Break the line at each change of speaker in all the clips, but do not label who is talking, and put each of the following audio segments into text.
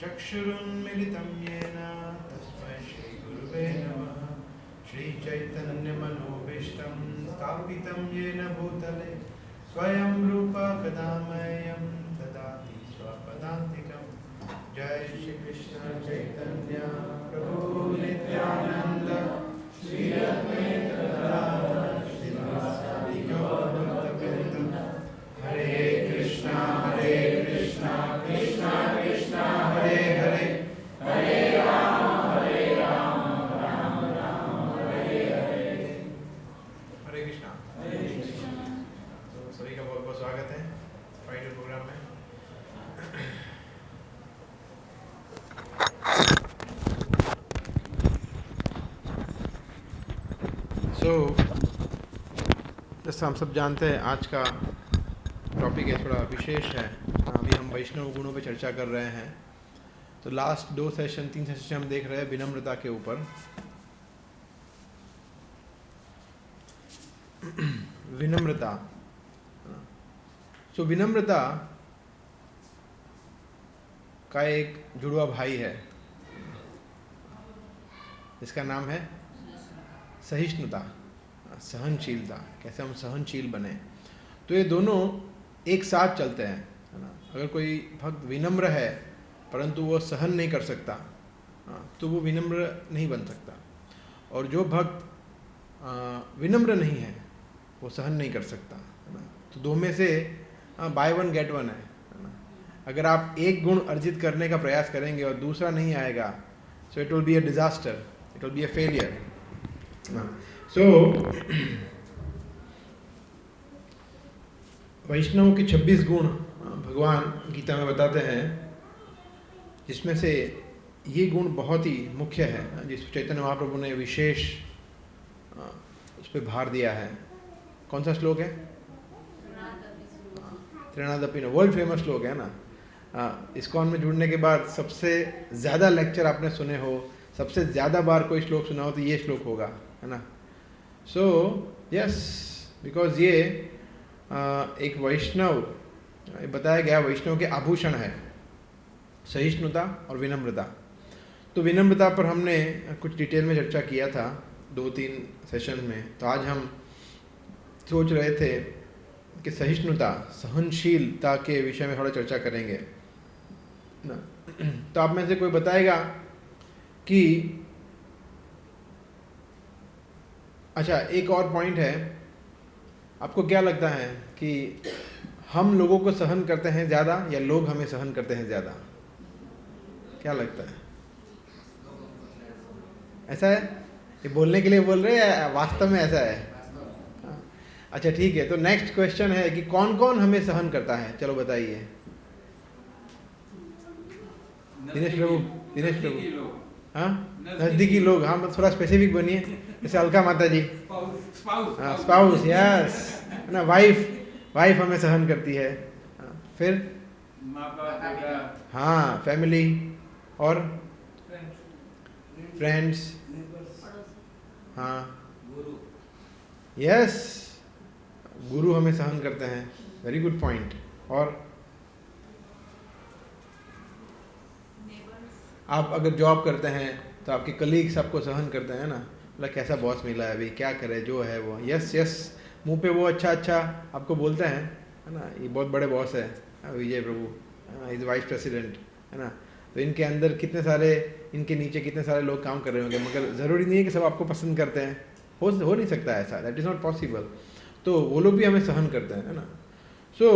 चक्षुरुन्मिलितं येन तस्मै श्रीगुरुवे नमः। श्रीचैतन्यमनोभीष्टं स्थापितं येन भूतले स्वयं रूप कदा मह्यं ददाति स्वपदान्तिकं। जय श्री कृष्ण चैतन्य प्रभु नित्यानंद श्री अद्वैत गदाधर श्रीवासादि गौरभक्तवृंद। हरे कृष्णा कृष्णा कृष्णा हरे हरे, हरे राम राम राम हरे हरे। हरे कृष्णा। तो सभी का बहुत बहुत स्वागत है फ्राइडे प्रोग्राम में। जैसा हम सब जानते हैं आज का टॉपिक है थोड़ा विशेष है। अभी हम वैष्णव गुणों पे चर्चा कर रहे हैं। तो लास्ट 3 सेशन हम देख रहे हैं विनम्रता के ऊपर। विनम्रता, सो विनम्रता का एक जुड़वा भाई है, इसका नाम है सहिष्णुता, सहनशीलता। कैसे हम सहनशील बने, तो ये दोनों एक साथ चलते हैं, है ना। अगर कोई भक्त विनम्र है परंतु वो सहन नहीं कर सकता, तो वो विनम्र नहीं बन सकता। और जो भक्त विनम्र नहीं है वो सहन नहीं कर सकता, है ना। तो दो में से बाय वन गेट वन है ना। अगर आप एक गुण अर्जित करने का प्रयास करेंगे और दूसरा नहीं आएगा, so it will be a disaster, it will be a failure. So Vaishnav के 26 गुण भगवान गीता में बताते हैं, जिसमें से ये गुण बहुत ही मुख्य है, जिस चैतन्य महाप्रभु ने विशेष उस पर भार दिया है। कौन सा श्लोक है? त्रिणादपि, वर्ल्ड फेमस श्लोक है ना। इस्कॉन में जुड़ने के बाद सबसे ज़्यादा लेक्चर आपने सुने हो, सबसे ज़्यादा बार कोई श्लोक सुना हो तो ये श्लोक होगा, है ना। सो यस, बिकॉज ये एक वैष्णव, बताया गया वैष्णव के आभूषण है सहिष्णुता और विनम्रता। तो विनम्रता पर हमने कुछ डिटेल में चर्चा किया था 2-3 सेशन में। तो आज हम सोच रहे थे कि सहिष्णुता, सहनशीलता के विषय में थोड़ा चर्चा करेंगे ना। तो आप में से कोई बताएगा कि अच्छा, एक और पॉइंट है, आपको क्या लगता है कि हम लोगों को सहन करते हैं ज़्यादा या लोग हमें सहन करते हैं ज़्यादा? क्या लगता है? ऐसा है? ये बोलने के लिए बोल रहे हैं, वास्तव में ऐसा है? अच्छा ठीक है, तो नेक्स्ट क्वेश्चन है कि कौन कौन हमें सहन करता है? चलो बताइए। दिनेश प्रभु। हाँ, नज़दीकी लोग। हाँ, थोड़ा स्पेसिफिक बनिए, जैसे अलका माता जी। हाँ, स्पाउस, यस, है ना। वाइफ हमें सहन करती है। फिर हाँ, फैमिली और फ्रेंड्स। हाँ, यस, गुरु हमें सहन करते हैं। Very good point. और आप अगर जॉब करते हैं तो आपके कलीग्स आपको सहन करते हैं ना, मतलब कैसा बॉस मिला है अभी, क्या करे, जो है वो, यस यस, मुंह पे वो अच्छा आपको बोलते हैं, है ना। ये बहुत बड़े बॉस है विजय प्रभु, इज वाइस प्रेसिडेंट, है ना। तो इनके अंदर कितने सारे, इनके नीचे कितने सारे लोग काम कर रहे होंगे, मगर ज़रूरी नहीं है कि सब आपको पसंद करते हैं, हो नहीं सकता ऐसा, दैट इज़ नॉट पॉसिबल। तो वो लोग भी हमें सहन करते हैं, है ना। सो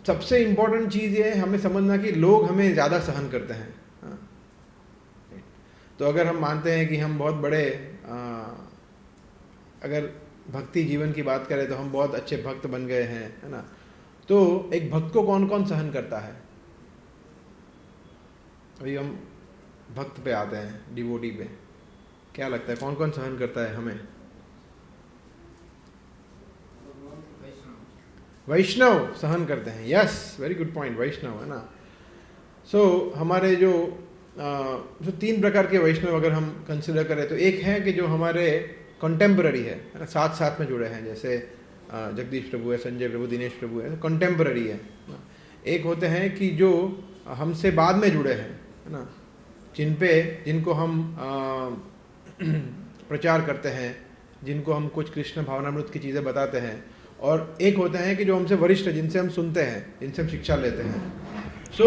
सबसे इम्पोर्टेंट चीज़ ये है हमें समझना कि लोग हमें ज़्यादा सहन करते हैं। तो अगर हम मानते हैं कि हम बहुत बड़े, अगर भक्ति जीवन की बात करें तो हम बहुत अच्छे भक्त बन गए हैं, है ना। तो एक भक्त को कौन कौन सहन करता है? अभी हम भक्त पे आते हैं, डिवोटी पे। क्या लगता है कौन कौन सहन करता है हमें? वैष्णव सहन करते हैं, यस, वेरी गुड पॉइंट, वैष्णव, है ना। सो हमारे जो 3 प्रकार के वैष्णव अगर हम कंसिडर करें, तो एक है कि जो हमारे कंटेम्पररी है ना, साथ में जुड़े हैं, जैसे जगदीश प्रभु है, संजय प्रभु, दिनेश प्रभु है, कंटेम्पररी है। एक होते हैं कि जो हमसे बाद में जुड़े हैं, है ना, जिनको हम प्रचार करते हैं, जिनको हम कुछ कृष्ण भावनामृत की चीज़ें बताते हैं, और एक होते हैं कि जो हमसे वरिष्ठ, जिनसे हम सुनते हैं, जिनसे हम शिक्षा लेते हैं। सो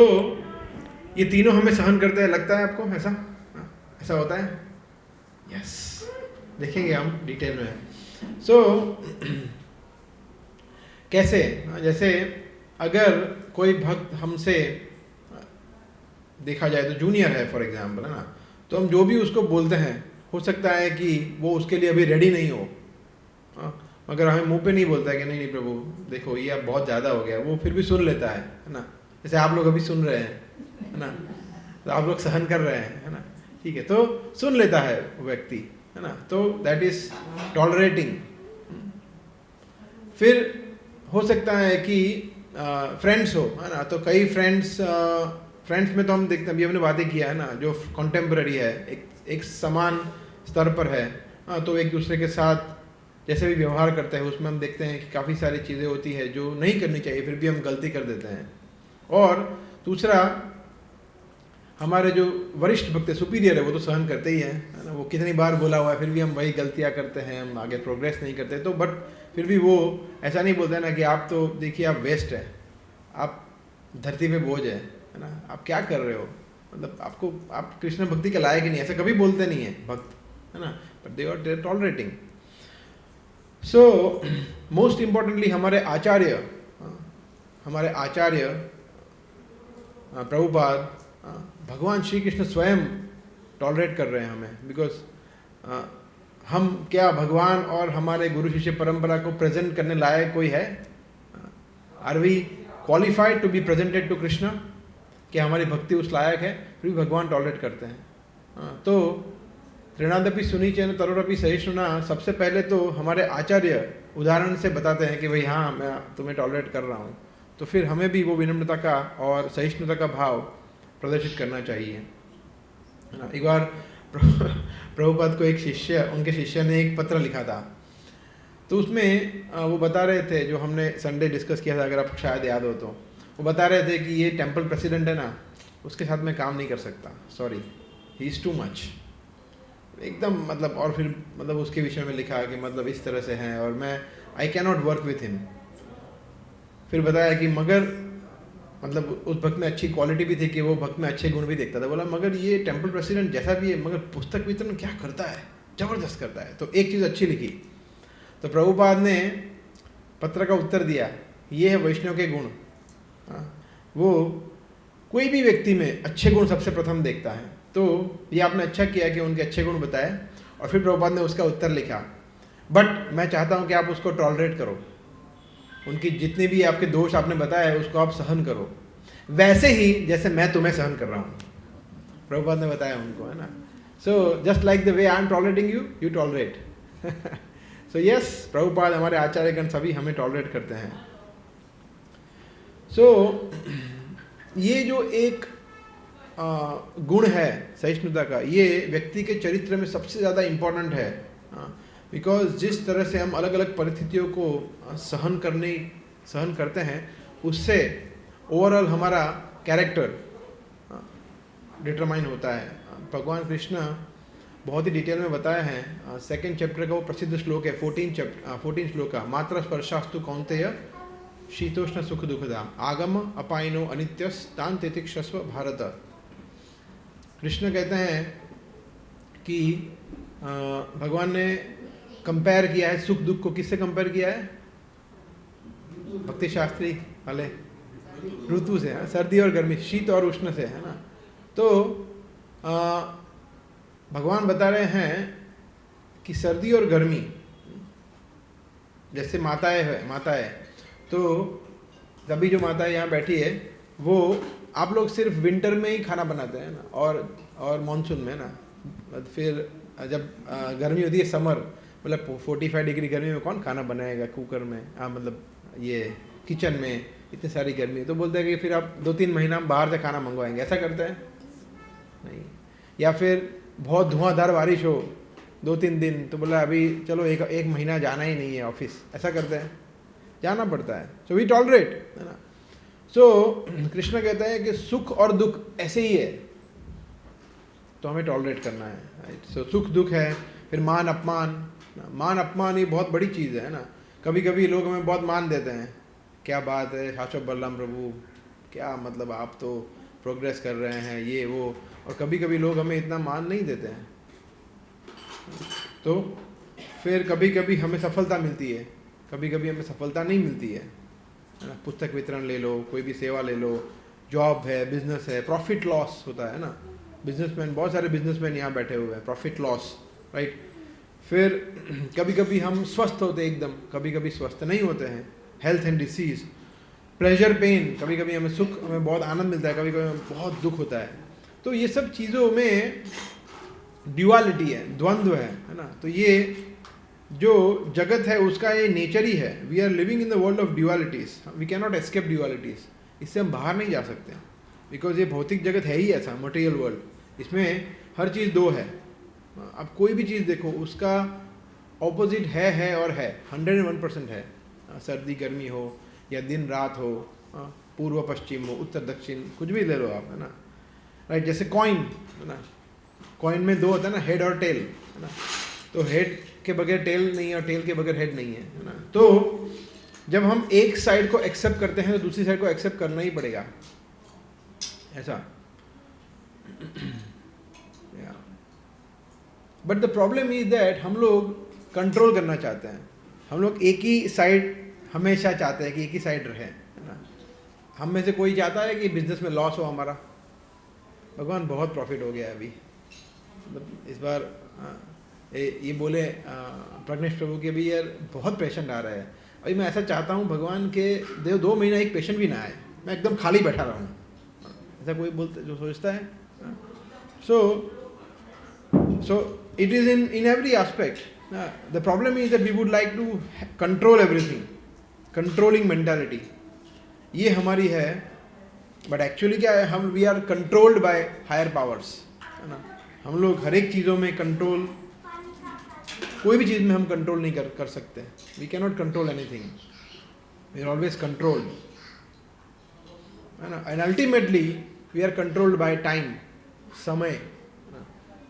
ये तीनों हमें सहन करते हैं, लगता है आपको ऐसा? ऐसा होता है? यस, देखेंगे हम डिटेल में। सो कैसे? जैसे अगर कोई भक्त हमसे, देखा जाए तो जूनियर है फॉर एग्जांपल, है ना, तो हम जो भी उसको बोलते हैं, हो सकता है कि वो उसके लिए अभी रेडी नहीं हो, मगर हमें मुंह पे नहीं बोलता है कि नहीं प्रभु देखो ये अब बहुत ज़्यादा हो गया, वो फिर भी सुन लेता है ना। जैसे आप लोग अभी सुन रहे हैं, है ना, तो आप लोग सहन कर रहे हैं, है ना, ठीक है, तो सुन लेता है वो व्यक्ति, है ना, तो दैट इज टॉलरेटिंग। फिर हो सकता है कि फ्रेंड्स हो, है ना, तो कई फ्रेंड्स में तो हम देखते हैं, अभी हमने बातें किया है ना, जो कॉन्टेम्पररी है, एक समान स्तर पर है, तो एक दूसरे के साथ जैसे भी व्यवहार करते हैं उसमें हम देखते हैं कि काफ़ी सारी चीज़ें होती है जो नहीं करनी चाहिए, फिर भी हम गलती कर देते हैं। और दूसरा, हमारे जो वरिष्ठ भक्त सुपीरियर है वो तो सहन करते ही हैं, है ना, वो कितनी बार बोला हुआ है, फिर भी हम वही गलतियाँ करते हैं, हम आगे प्रोग्रेस नहीं करते, तो बट फिर भी वो ऐसा नहीं बोलते ना कि आप तो देखिए आप वेस्ट है, आप धरती पे बोझ है ना, आप क्या कर रहे हो, मतलब आप कृष्ण भक्ति के लायक ही नहीं, ऐसा कभी बोलते नहीं है भक्त, है ना, but they are tolerating. So most importantly हमारे आचार्य प्रभुपाद, भगवान श्री कृष्ण स्वयं टॉलरेट कर रहे हैं हमें, बिकॉज हम क्या भगवान और हमारे गुरु शिष्य परंपरा को प्रेजेंट करने लायक कोई है? Are we qualified to be presented to Krishna? क्या हमारी भक्ति उस लायक है? फिर भी भगवान टॉलरेट करते हैं। तो तृणादपि सुनीचैन तरोरपि सहिष्णुना, सबसे पहले तो हमारे आचार्य उदाहरण से बताते हैं कि भाई हाँ मैं तुम्हें टॉलरेट कर रहा हूँ, तो फिर हमें भी वो विनम्रता का और सहिष्णुता का भाव प्रदर्शित करना चाहिए, है ना। एक बार प्रभुपाद को उनके शिष्य ने एक पत्र लिखा था, तो उसमें वो बता रहे थे, जो हमने संडे डिस्कस किया था, अगर आपको शायद याद हो तो, वो बता रहे थे कि ये टेम्पल प्रेसिडेंट है ना, उसके साथ मैं काम नहीं कर सकता, sorry, he is too much, एकदम, मतलब, और फिर मतलब उसके विषय में लिखा कि मतलब इस तरह से हैं और मैं I can not work with him. फिर बताया कि मगर मतलब उस भक्त में अच्छी क्वालिटी भी थी कि वो भक्त में अच्छे गुण भी देखता था। बोला मगर ये टेम्पल प्रेसिडेंट जैसा भी है, मगर पुस्तक वितरण क्या करता है, ज़बरदस्त करता है। तो एक चीज़ अच्छी लिखी, तो प्रभुपाद ने पत्र का उत्तर दिया, ये है वैष्णव के गुण। वो कोई भी व्यक्ति में अच्छे गुण सबसे प्रथम देखता है, तो ये आपने अच्छा किया कि उनके अच्छे गुण बताए। और फिर प्रभुपाद ने उसका उत्तर लिखा, बट मैं चाहता हूँ कि आप उसको टॉलरेट करो, उनकी जितने भी आपके दोष आपने बताए उसको आप सहन करो, वैसे ही जैसे मैं तुम्हें सहन कर रहा हूँ। प्रभुपाद ने बताया उनको, है ना। So just like the way I am tolerating you, you tolerate. So yes, Prabhupada, हमारे आचार्यगण सभी हमें टॉलरेट करते हैं। सो ये जो एक गुण है सहिष्णुता का, ये व्यक्ति के चरित्र में सबसे ज़्यादा इम्पोर्टेंट है, बिकॉज जिस तरह से हम अलग अलग परिस्थितियों को सहन करते हैं, उससे ओवरऑल हमारा कैरेक्टर डिटरमाइन होता है। भगवान कृष्ण बहुत ही डिटेल में बताया है, सेकेंड चैप्टर का वो प्रसिद्ध श्लोक है, 14 श्लोक का, मात्र स्पर्शास्तु कौन्तेय शीतोष्ण सुख दुखदा आगम अपाइनो अनित्यस्तान तितिक्षस्व भारत। कृष्ण कहते हैं कि भगवान ने कंपेयर किया है सुख दुख को, किससे कंपेयर किया है? भक्ति शास्त्री वाले ऋतु से, सर्दी और गर्मी, शीत और उष्ण से, है ना। तो भगवान बता रहे हैं कि सर्दी और गर्मी, जैसे माताएं, तो तभी जो माताएं यहाँ बैठी है, वो आप लोग सिर्फ विंटर में ही खाना बनाते हैं ना, और मानसून में ना, फिर जब गर्मी होती है, समर, मतलब 45 डिग्री गर्मी में कौन खाना बनाएगा कुकर में, मतलब ये किचन में इतनी सारी गर्मी, तो बोलते हैं कि फिर आप 2-3 महीना बाहर से खाना मंगवाएंगे, ऐसा करते हैं नहीं। या फिर बहुत धुआंधार बारिश हो 2-3 दिन, तो बोला अभी चलो एक महीना जाना ही नहीं है ऑफिस, ऐसा करते हैं, जाना पड़ता है। सो वी टॉलरेट, है ना। सो कृष्ण कहते हैं कि सुख और दुख ऐसे ही है, तो हमें टॉलरेट करना है, राइट। सो सुख दुख है, फिर मान अपमान ये बहुत बड़ी चीज़ है ना। कभी कभी लोग हमें बहुत मान देते हैं, क्या बात है शाश्वत बलराम प्रभु, क्या मतलब आप तो प्रोग्रेस कर रहे हैं ये वो। और कभी कभी लोग हमें इतना मान नहीं देते हैं, तो फिर कभी कभी हमें सफलता मिलती है, कभी कभी हमें सफलता नहीं मिलती है ना। पुस्तक वितरण ले लो, कोई भी सेवा ले लो, जॉब है, बिजनेस है, प्रॉफिट लॉस होता है ना। बिजनेसमैन, बहुत सारे बिजनेसमैन यहाँ बैठे हुए हैं, प्रॉफिट लॉस, राइट। फिर कभी कभी हम स्वस्थ होते हैं एकदम, कभी कभी स्वस्थ नहीं होते हैं, health and disease, pleasure pain, कभी कभी हमें सुख, हमें बहुत आनंद मिलता है, कभी कभी हमें बहुत दुख होता है। तो ये सब चीज़ों में ड्यूअलिटी है, द्वंद्व है ना। तो ये जो जगत है उसका ये नेचर ही है। We are living in the world of dualities, we can not escape dualities, इससे हम बाहर नहीं जा सकते, बिकॉज ये भौतिक जगत है ही ऐसा, मटेरियल वर्ल्ड, इसमें हर चीज़ दो है। अब कोई भी चीज़ देखो उसका ऑपोजिट है और है, 101% है। सर्दी गर्मी हो या दिन रात हो, पूर्व पश्चिम हो, उत्तर दक्षिण, कुछ भी ले लो आप, है ना, राइट। जैसे कॉइन है ना, कॉइन में दो होता है ना, हेड और टेल, है ना। तो हेड के बगैर टेल नहीं है और टेल के बगैर हेड नहीं है ना। तो जब हम एक साइड को एक्सेप्ट करते हैं तो दूसरी साइड को एक्सेप्ट करना ही पड़ेगा, ऐसा। But the problem is that हम लोग कंट्रोल करना चाहते हैं, हम लोग एक ही साइड हमेशा चाहते हैं कि एक ही साइड रहे, है ना। हम में से कोई चाहता है कि बिजनेस में लॉस हो हमारा? भगवान बहुत प्रॉफिट हो गया है अभी, मतलब इस बार ये बोले प्रज्ञेश प्रभु के भी यार बहुत पेशेंट आ रहे हैं। अभी मैं ऐसा चाहता हूँ भगवान के 2 महीना एक पेशेंट भी ना आए, मैं एकदम खाली बैठा रहूँ, ऐसा कोई बोलता जो सोचता है। सो it is in every aspect. The problem is that we would like to control everything, controlling mentality. ये हमारी है, but actually क्या है, हम we are controlled by higher powers, है ना। हम लोग हर एक चीज़ों में कंट्रोल, कोई भी चीज़ में हम कंट्रोल नहीं कर सकते। We cannot control anything. We are always controlled, है ना। And ultimately we are controlled by time,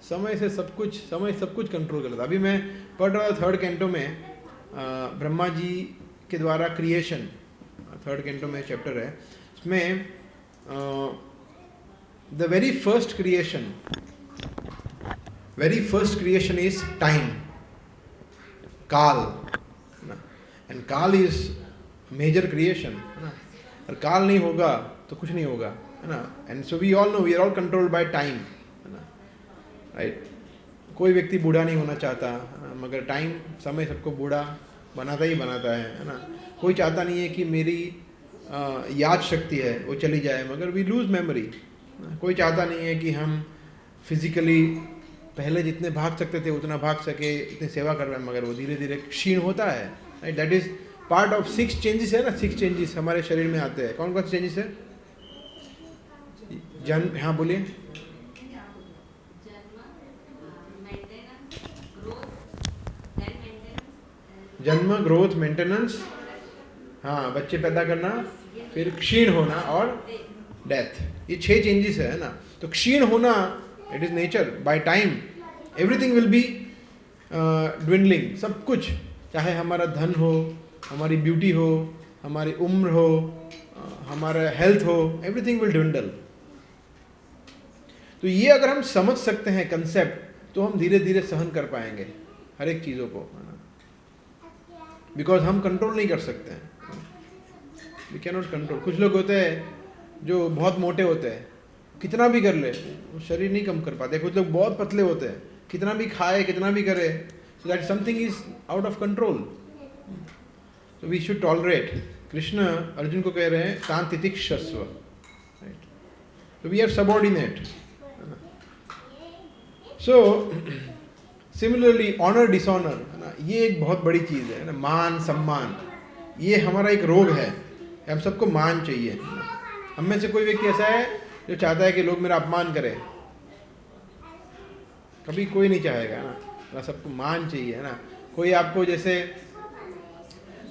समय से सब कुछ कंट्रोल कर लेता। अभी मैं पढ़ रहा था 3rd कैंटो में, ब्रह्मा जी के द्वारा क्रिएशन, 3rd कैंटो में चैप्टर है, उसमें the very first creation is time, काल, एंड काल इज मेजर क्रिएशन, है ना। और काल नहीं होगा तो कुछ नहीं होगा, है ना। And so we all know we are all controlled by time, right. कोई व्यक्ति बूढ़ा नहीं होना चाहता, मगर टाइम, समय सबको बूढ़ा बनाता ही बनाता है ना। कोई चाहता नहीं है कि मेरी याद शक्ति है वो चली जाए, मगर वी लूज मेमोरी। कोई चाहता नहीं है कि हम फिजिकली पहले जितने भाग सकते थे उतना भाग सके, इतनी सेवा कर रहे हैं, मगर वो धीरे धीरे क्षीण होता है, right. That is part of 6 changes है ना। 6 चेंजेस हमारे शरीर में आते हैं। कौन कौन से चेंजेस है? जन्म, हाँ बोलिए। जन्म, ग्रोथ, मेंटेनेंस, हाँ बच्चे पैदा करना, फिर क्षीण होना और डेथ, ये 6 चेंजेस है ना। तो क्षीण होना, it is nature, by time everything will be dwindling. सब कुछ, चाहे हमारा धन हो, हमारी ब्यूटी हो, हमारी उम्र हो, हमारा हेल्थ हो, एवरीथिंग विल ड्विंडल। तो ये अगर हम समझ सकते हैं कंसेप्ट, तो हम धीरे धीरे सहन कर पाएंगे हर एक चीज़ों को, बिकॉज हम कंट्रोल नहीं कर सकते हैं, वी कैन नॉट कंट्रोल। कुछ लोग होते हैं जो बहुत मोटे होते हैं, कितना भी कर ले वो शरीर नहीं कम कर पाते। कुछ लोग बहुत पतले होते हैं, कितना भी खाए कितना भी करे, so that something is out of control. So we should tolerate. Krishna Arjuna को कह रहे हैं तान तितिक्षस्व, राइट। तो we are subordinate. So similarly honour dishonour, है ना, ये एक बहुत बड़ी चीज़ है ना। मान सम्मान, ये हमारा एक रोग है, हम सबको मान चाहिए। हम में से कोई व्यक्ति ऐसा है जो चाहता है कि लोग मेरा अपमान करें? कभी कोई नहीं चाहेगा ना, सबको मान चाहिए, है ना। कोई आपको, जैसे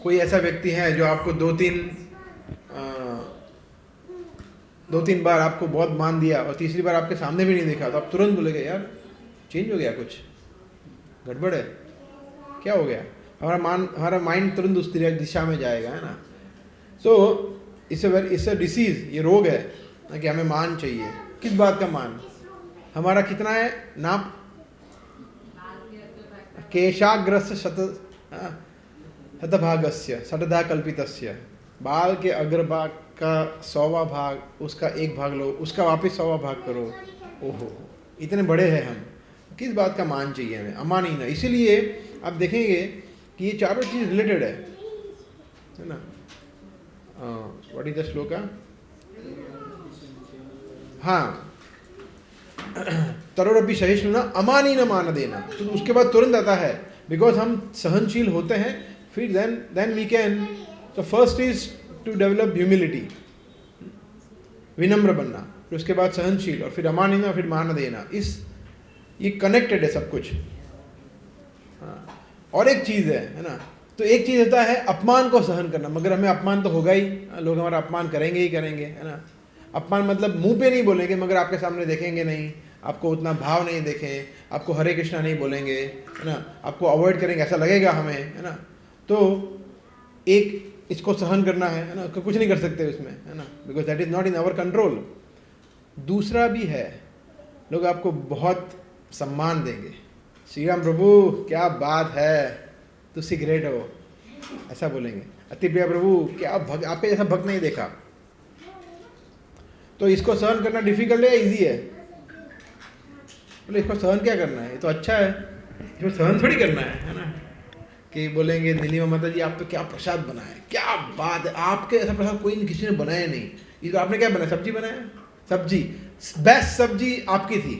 कोई ऐसा व्यक्ति है जो आपको 2-3 2-3 बार आपको बहुत मान दिया और तीसरी बार आपके सामने भी नहीं देखा, तो आप तुरंत बोलेंगे यार चेंज हो गया, कुछ गड़बड़ है, क्या हो गया? हमारा माइंड तुरंत उस दिशा में जाएगा, है ना। सो इट्स अ डिसीज, ये रोग है ना, कि हमें मान चाहिए। किस बात का मान? हमारा कितना है नाप? केशाग्रस्य शतभागस्य शतधा कल्पितस्य, बाल के अग्रभाग का 100वां भाग, उसका 1 भाग लो, उसका वापस 100वां भाग करो। ओहो, इतने बड़े हैं हम, किस बात का मान चाहिए हमें? अमानी ना। इसीलिए आप देखेंगे कि ये चारों चीज रिलेटेड है ना। What is the shloka? हाँ, तरोरपि सहिष्णु ना अमानी न मान देना। तो उसके बाद तुरंत आता है, बिकॉज हम सहनशील होते हैं, फिर देन वी कैन। तो first is to develop humility, विनम्र बनना, फिर उसके बाद सहनशील, और फिर अमानी ना, फिर मान देना। ये कनेक्टेड है सब कुछ। हाँ, और एक चीज है ना। तो एक चीज होता है अपमान को सहन करना, मगर हमें अपमान तो होगा ही, लोग हमारा अपमान करेंगे ही करेंगे, है ना। अपमान मतलब मुंह पे नहीं बोलेंगे, मगर आपके सामने देखेंगे नहीं, आपको उतना भाव नहीं देखें, आपको हरे कृष्णा नहीं बोलेंगे, है ना, आपको अवॉइड करेंगे, ऐसा लगेगा हमें, है ना। तो एक इसको सहन करना है ना, कुछ नहीं कर सकते उसमें, है ना, because that is not in our control. दूसरा भी है, लोग आपको बहुत सम्मान देंगे, श्री राम प्रभु क्या बात है, तुसी ग्रेट हो, ऐसा बोलेंगे। अति प्रिय प्रभु क्या आपके जैसा भक्त नहीं देखा। तो इसको सहन करना डिफिकल्ट है या इजी है? बोले इसको सहन क्या करना है, ये तो अच्छा है, इसको सहन थोड़ी करना है ना। कि बोलेंगे नीलिमा माता जी आप तो क्या प्रसाद बनाए, क्या बात है, आपके ऐसा प्रसाद कोई किसी ने बनाया नहीं। ये तो आपने क्या बनाया, सब्जी बनाया, सब्जी बेस्ट सब्जी आपकी थी,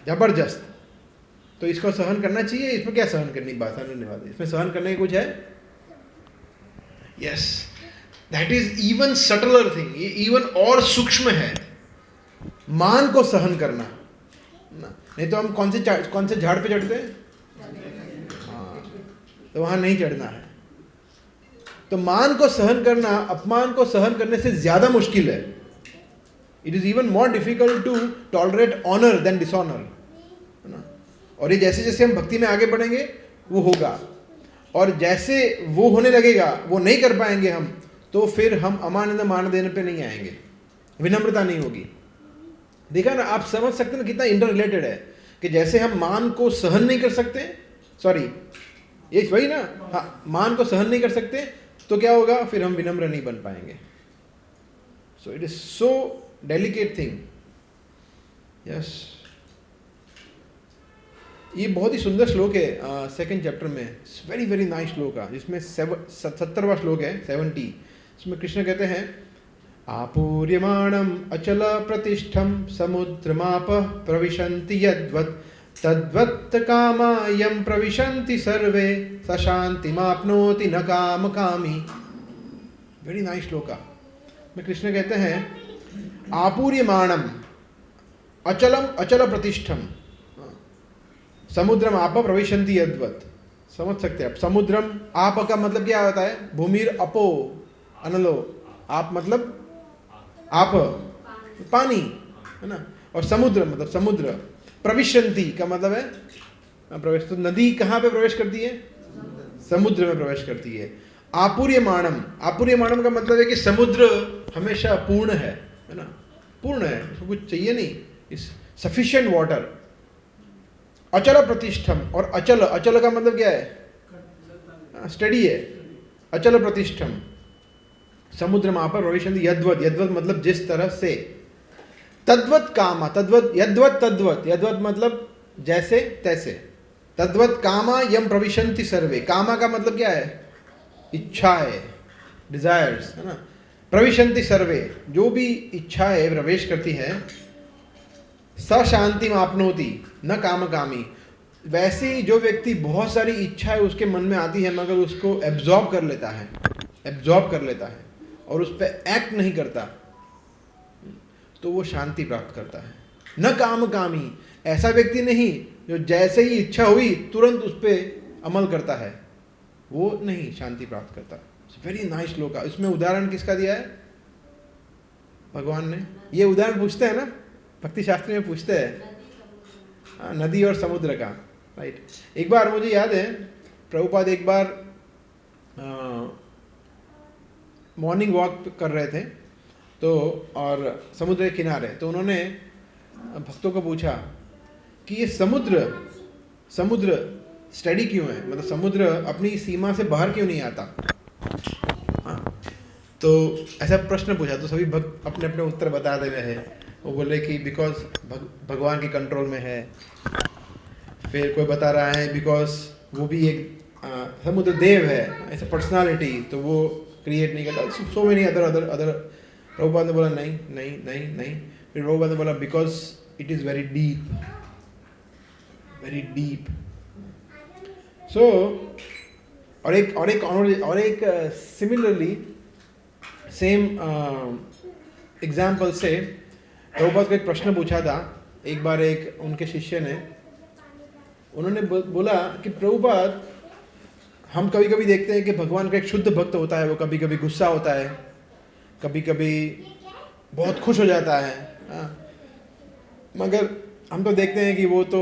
जबरदस्त। तो इसको सहन करना चाहिए, इसमें क्या सहन करने की बात है, इसमें सहन करने की कुछ है? Yes, that is even subtler thing, ये इवन और सूक्ष्म है, मान को सहन करना ना। नहीं तो हम कौन से झाड़ पे चढ़ते हैं? हाँ, तो वहां नहीं चढ़ना है। तो मान को सहन करना अपमान को सहन करने से ज्यादा मुश्किल है। It is even more difficult to tolerate honour than dishonour, है ना। और ये जैसे जैसे हम भक्ति में आगे बढ़ेंगे वो होगा, और जैसे वो होने लगेगा, वो नहीं कर पाएंगे हम, तो फिर हम अमानंद मान देने पे नहीं आएंगे, विनम्रता नहीं होगी। देखा ना, आप समझ सकते ना कितना इंटर रिलेटेड है, कि जैसे हम मान को सहन नहीं कर सकते, सॉरी ये वही ना, हाँ, मान को सहन नहीं कर सकते तो क्या होगा, फिर हम विनम्र नहीं बन पाएंगे। So it is so delicate thing. Yes, ये बहुत ही सुंदर श्लोक है 2nd चैप्टर में, वेरी वेरी नाइस श्लोक है, जिसमें 70वां श्लोक है 70। इसमें कृष्ण कहते हैं आपूर्यमाणम अचल प्रतिष्ठम समुद्रमाप प्रविशन्ति यद्वत् तद्वत् कामा यम प्रविशन्ति सर्वे स शान्तिमाप्नोति न काम कामी। वेरी नाइस श्लोक में कृष्ण कहते हैं आपूर्यमाणम अचलम अचल प्रतिष्ठम समुद्रम आप प्रविशन्ति यद्वत्। समझ सकते हैं आप, समुद्रम आप का मतलब क्या होता है, भूमिर अपो अनलो, आप मतलब आप पानी, है ना, और समुद्र मतलब समुद्र, प्रविशन्ति का मतलब है प्रवेश। तो नदी कहाँ पे प्रवेश करती है? समुद्र में प्रवेश करती है। आपूर्यमाणम, आपूर्यमाणम का मतलब है कि समुद्र हमेशा पूर्ण है ना, पूर्ण है, उसको कुछ चाहिए नहीं, इस सफिशिएंट वाटर। अचल प्रतिष्ठम, और अचल, अचल का मतलब क्या है, स्टडी है, अचल प्रतिष्ठम समुद्र में पर प्रविशन्ति यद्वत्, यद्वत् मतलब जिस तरह से, तद्वत् कामा, तद्वत् यद्वत् तद्वत्, यद्वत् मतलब जैसे तैसे, तद्वत् कामा यम प्रविशन्ति सर्वे, कामा का मतलब क्या है, इच्छा है, डिजायर्स, है ना, प्रविशन्ति सर्वे जो भी इच्छा है प्रवेश करती है, स शांति आपनोति न काम कामी, वैसे ही जो व्यक्ति बहुत सारी इच्छा है उसके मन में आती है मगर उसको एब्जॉर्ब कर लेता है, एब्जॉर्ब कर लेता है और उस पर एक्ट नहीं करता, तो वो शांति प्राप्त करता है। न काम कामी, ऐसा व्यक्ति नहीं जो जैसे ही इच्छा हुई तुरंत उस पर अमल करता है, वो नहीं शांति प्राप्त करता। वेरी नाइस श्लोक। इसमें उदाहरण किसका दिया है? भगवान ने? ये उदाहरण पूछते हैं ना, भक्ति शास्त्र में पूछते हैं, हाँ, नदी और समुद्र का, राइट। एक बार मुझे याद है, प्रभुपाद एक बार मॉर्निंग वॉक कर रहे थे तो, और समुद्र के किनारे, तो उन्होंने भक्तों को पूछा कि ये समुद्र स्टडी क्यों है, मतलब समुद्र अपनी सीमा से बाहर क्यों नहीं आता? हाँ, तो ऐसा प्रश्न पूछा तो सभी भक्त अपने अपने उत्तर बता दे रहे हैं। वो बोले कि बिकॉज भगवान के कंट्रोल में है। फिर कोई बता रहा है बिकॉज वो भी एक समुद्र देव है, ऐसा पर्सनालिटी, तो वो क्रिएट नहीं करता। So many other. प्रभुपाद ने बोला नहीं नहीं नहीं नहीं। फिर प्रभुपाद ने बोला because it is very deep. So और एक सिमिलरली सेम एग्जाम्पल से प्रभुपाद को एक प्रश्न पूछा था एक बार एक उनके शिष्य ने। उन्होंने बोला कि प्रभुपाद, हम कभी कभी देखते हैं कि भगवान का एक शुद्ध भक्त होता है, वो कभी कभी गुस्सा होता है, कभी कभी बहुत खुश हो जाता है, मगर हम तो देखते हैं कि वो तो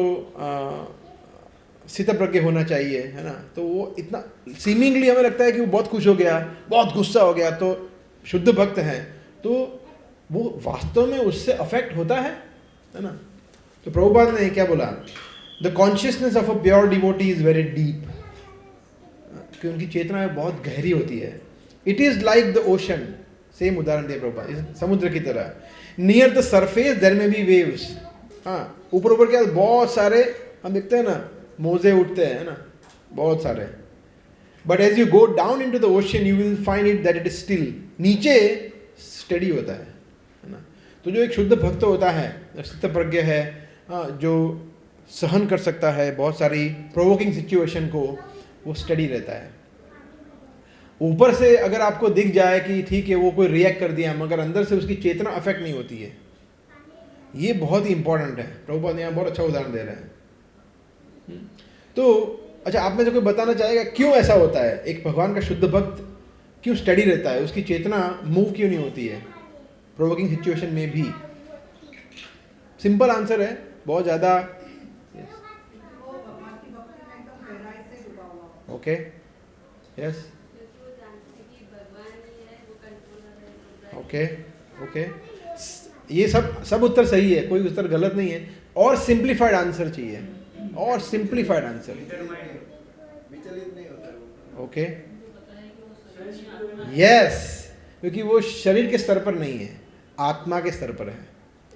स्थितप्रज्ञ होना चाहिए, है ना। तो वो इतना सीमिंगली हमें लगता है कि वो बहुत खुश हो गया, बहुत गुस्सा हो गया, तो शुद्ध भक्त हैं, तो वो वास्तव में उससे अफेक्ट होता है ना। तो प्रभुपाद ने क्या बोला, the consciousness of a pure devotee is very deep, कि उनकी चेतना बहुत गहरी होती है। It is like the ocean, same उदाहरण दिया प्रभुपाद, समुद्र की तरह। नियर द सरफेस देयर में बी वेव्स, हाँ, ऊपर क्या बहुत सारे हम देखते हैं ना, मोजे उठते हैं ना, बहुत सारे। But as you go down into the ocean you will find it that it is still, नीचे स्टडी होता है ना। तो जो एक शुद्ध भक्त होता है, स्थितप्रज्ञ है, जो सहन कर सकता है बहुत सारी प्रोवोकिंग सिचुएशन को, वो स्टडी रहता है। ऊपर से अगर आपको दिख जाए कि ठीक है वो कोई रिएक्ट कर दिया, मगर अंदर से उसकी चेतना अफेक्ट नहीं होती है, ये बहुत ही इंपॉर्टेंट है। प्रभुपाद यहाँ बहुत अच्छा उदाहरण दे रहे हैं। तो अच्छा, आप में से कोई बताना चाहेगा क्यों ऐसा होता है? एक भगवान का शुद्ध भक्त क्यों स्टडी रहता है, उसकी चेतना मूव क्यों नहीं होती है प्रोवोकिंग सिचुएशन में भी? सिंपल आंसर है, बहुत ज़्यादा। ओके, यस, ओके, ये सब उत्तर सही है, कोई उत्तर गलत नहीं है। और सिंप्लीफाइड आंसर चाहिए, और सिंप्लीफाइड आंसर। ओके, यस, क्योंकि वो शरीर के स्तर पर नहीं है, आत्मा के स्तर पर है।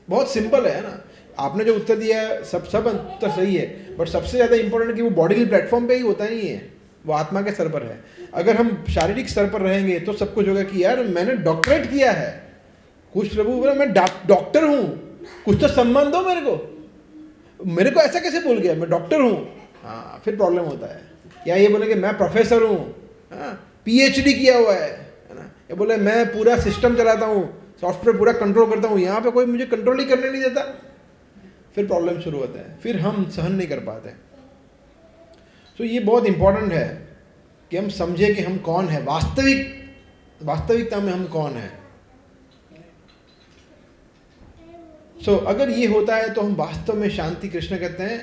बहुत सिंपल है ना। आपने जो उत्तर दिया है सब उत्तर सही है, बट सबसे ज़्यादा इंपॉर्टेंट कि वो बॉडीली प्लेटफॉर्म पे ही होता नहीं है, वो आत्मा के स्तर पर है। अगर हम शारीरिक स्तर पर रहेंगे तो सब कुछ होगा कि यार मैंने डॉक्टरेट किया है, कुछ प्रभु बोला मैं डॉक्टर हूँ, कुछ तो सम्मान दो मेरे को ऐसा कैसे बोल गया मैं डॉक्टर हूँ? हाँ, फिर प्रॉब्लम होता है। या ये बोले कि मैं प्रोफेसर हूँ, हाँ, PhD किया हुआ है ना। ये बोले मैं पूरा सिस्टम चलाता हूँ, सॉफ्टवेयर पूरा कंट्रोल करता हूँ, यहाँ पे कोई मुझे कंट्रोल ही करने नहीं देता, फिर प्रॉब्लम शुरू होता है, फिर हम सहन नहीं कर पाते। तो ये बहुत इंपॉर्टेंट है कि हम समझे कि हम कौन है, वास्तविकता में हम कौन है। अगर ये होता है तो हम वास्तव में शांति, कृष्ण कहते हैं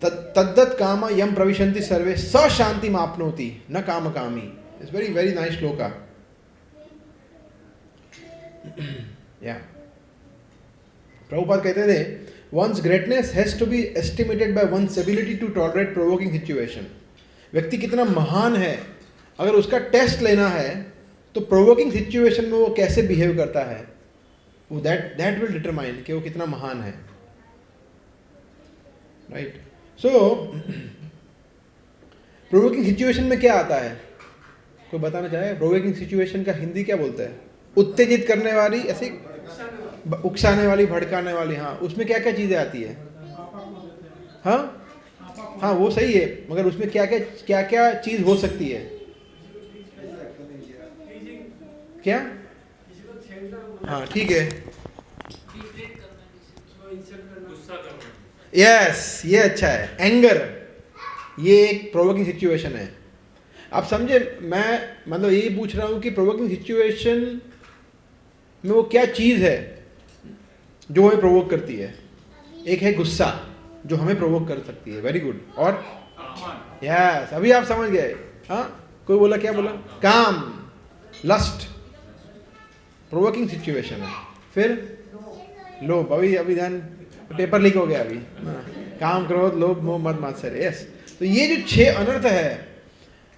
तद्दत कामा यम प्रविशन्ति सर्वे स शांति मापनोति न काम कामी। It's very very nice shloka. या प्रभुपाद कहते थे one's greatness has to be estimated by one's ability to tolerate provoking situation। व्यक्ति कितना महान है, अगर उसका टेस्ट लेना है तो प्रोवोकिंग सिचुएशन में वो कैसे बिहेव करता है, वो दैट विल डिटरमाइन कि वो कितना महान है, राइट। सो प्रोवोकिंग सिचुएशन में क्या आता है, कोई बताना चाहे? प्रोवोकिंग सिचुएशन का हिंदी क्या बोलते हैं? उत्तेजित करने वाली, ऐसी उकसाने वाली, भड़काने वाली। हाँ, उसमें क्या क्या चीज़ें आती है? हाँ, वो सही है, मगर उसमें क्या क्या चीज़ हो सकती है? क्या? हाँ, ठीक है, यस, ये अच्छा है। एंगर, ये एक प्रोवोकिंग सिचुएशन है। आप समझे, मैं मतलब यही पूछ रहा हूँ कि प्रोवोकिंग सिचुएशन में वो क्या चीज़ है जो हमें प्रोवोक करती है? एक है गुस्सा जो हमें प्रोवोक कर सकती है, वेरी गुड। और यस, अभी आप समझ गए। हाँ, कोई बोला, क्या बोला? काम, लस्ट, प्रोवोकिंग सिचुएशन है। फिर लोभ, अभी ध्यान, पेपर लीक हो गया अभी। काम, क्रोध, लोभ, मोह, मद, मात्सर्य। यस, तो ये जो 6 अनर्थ है,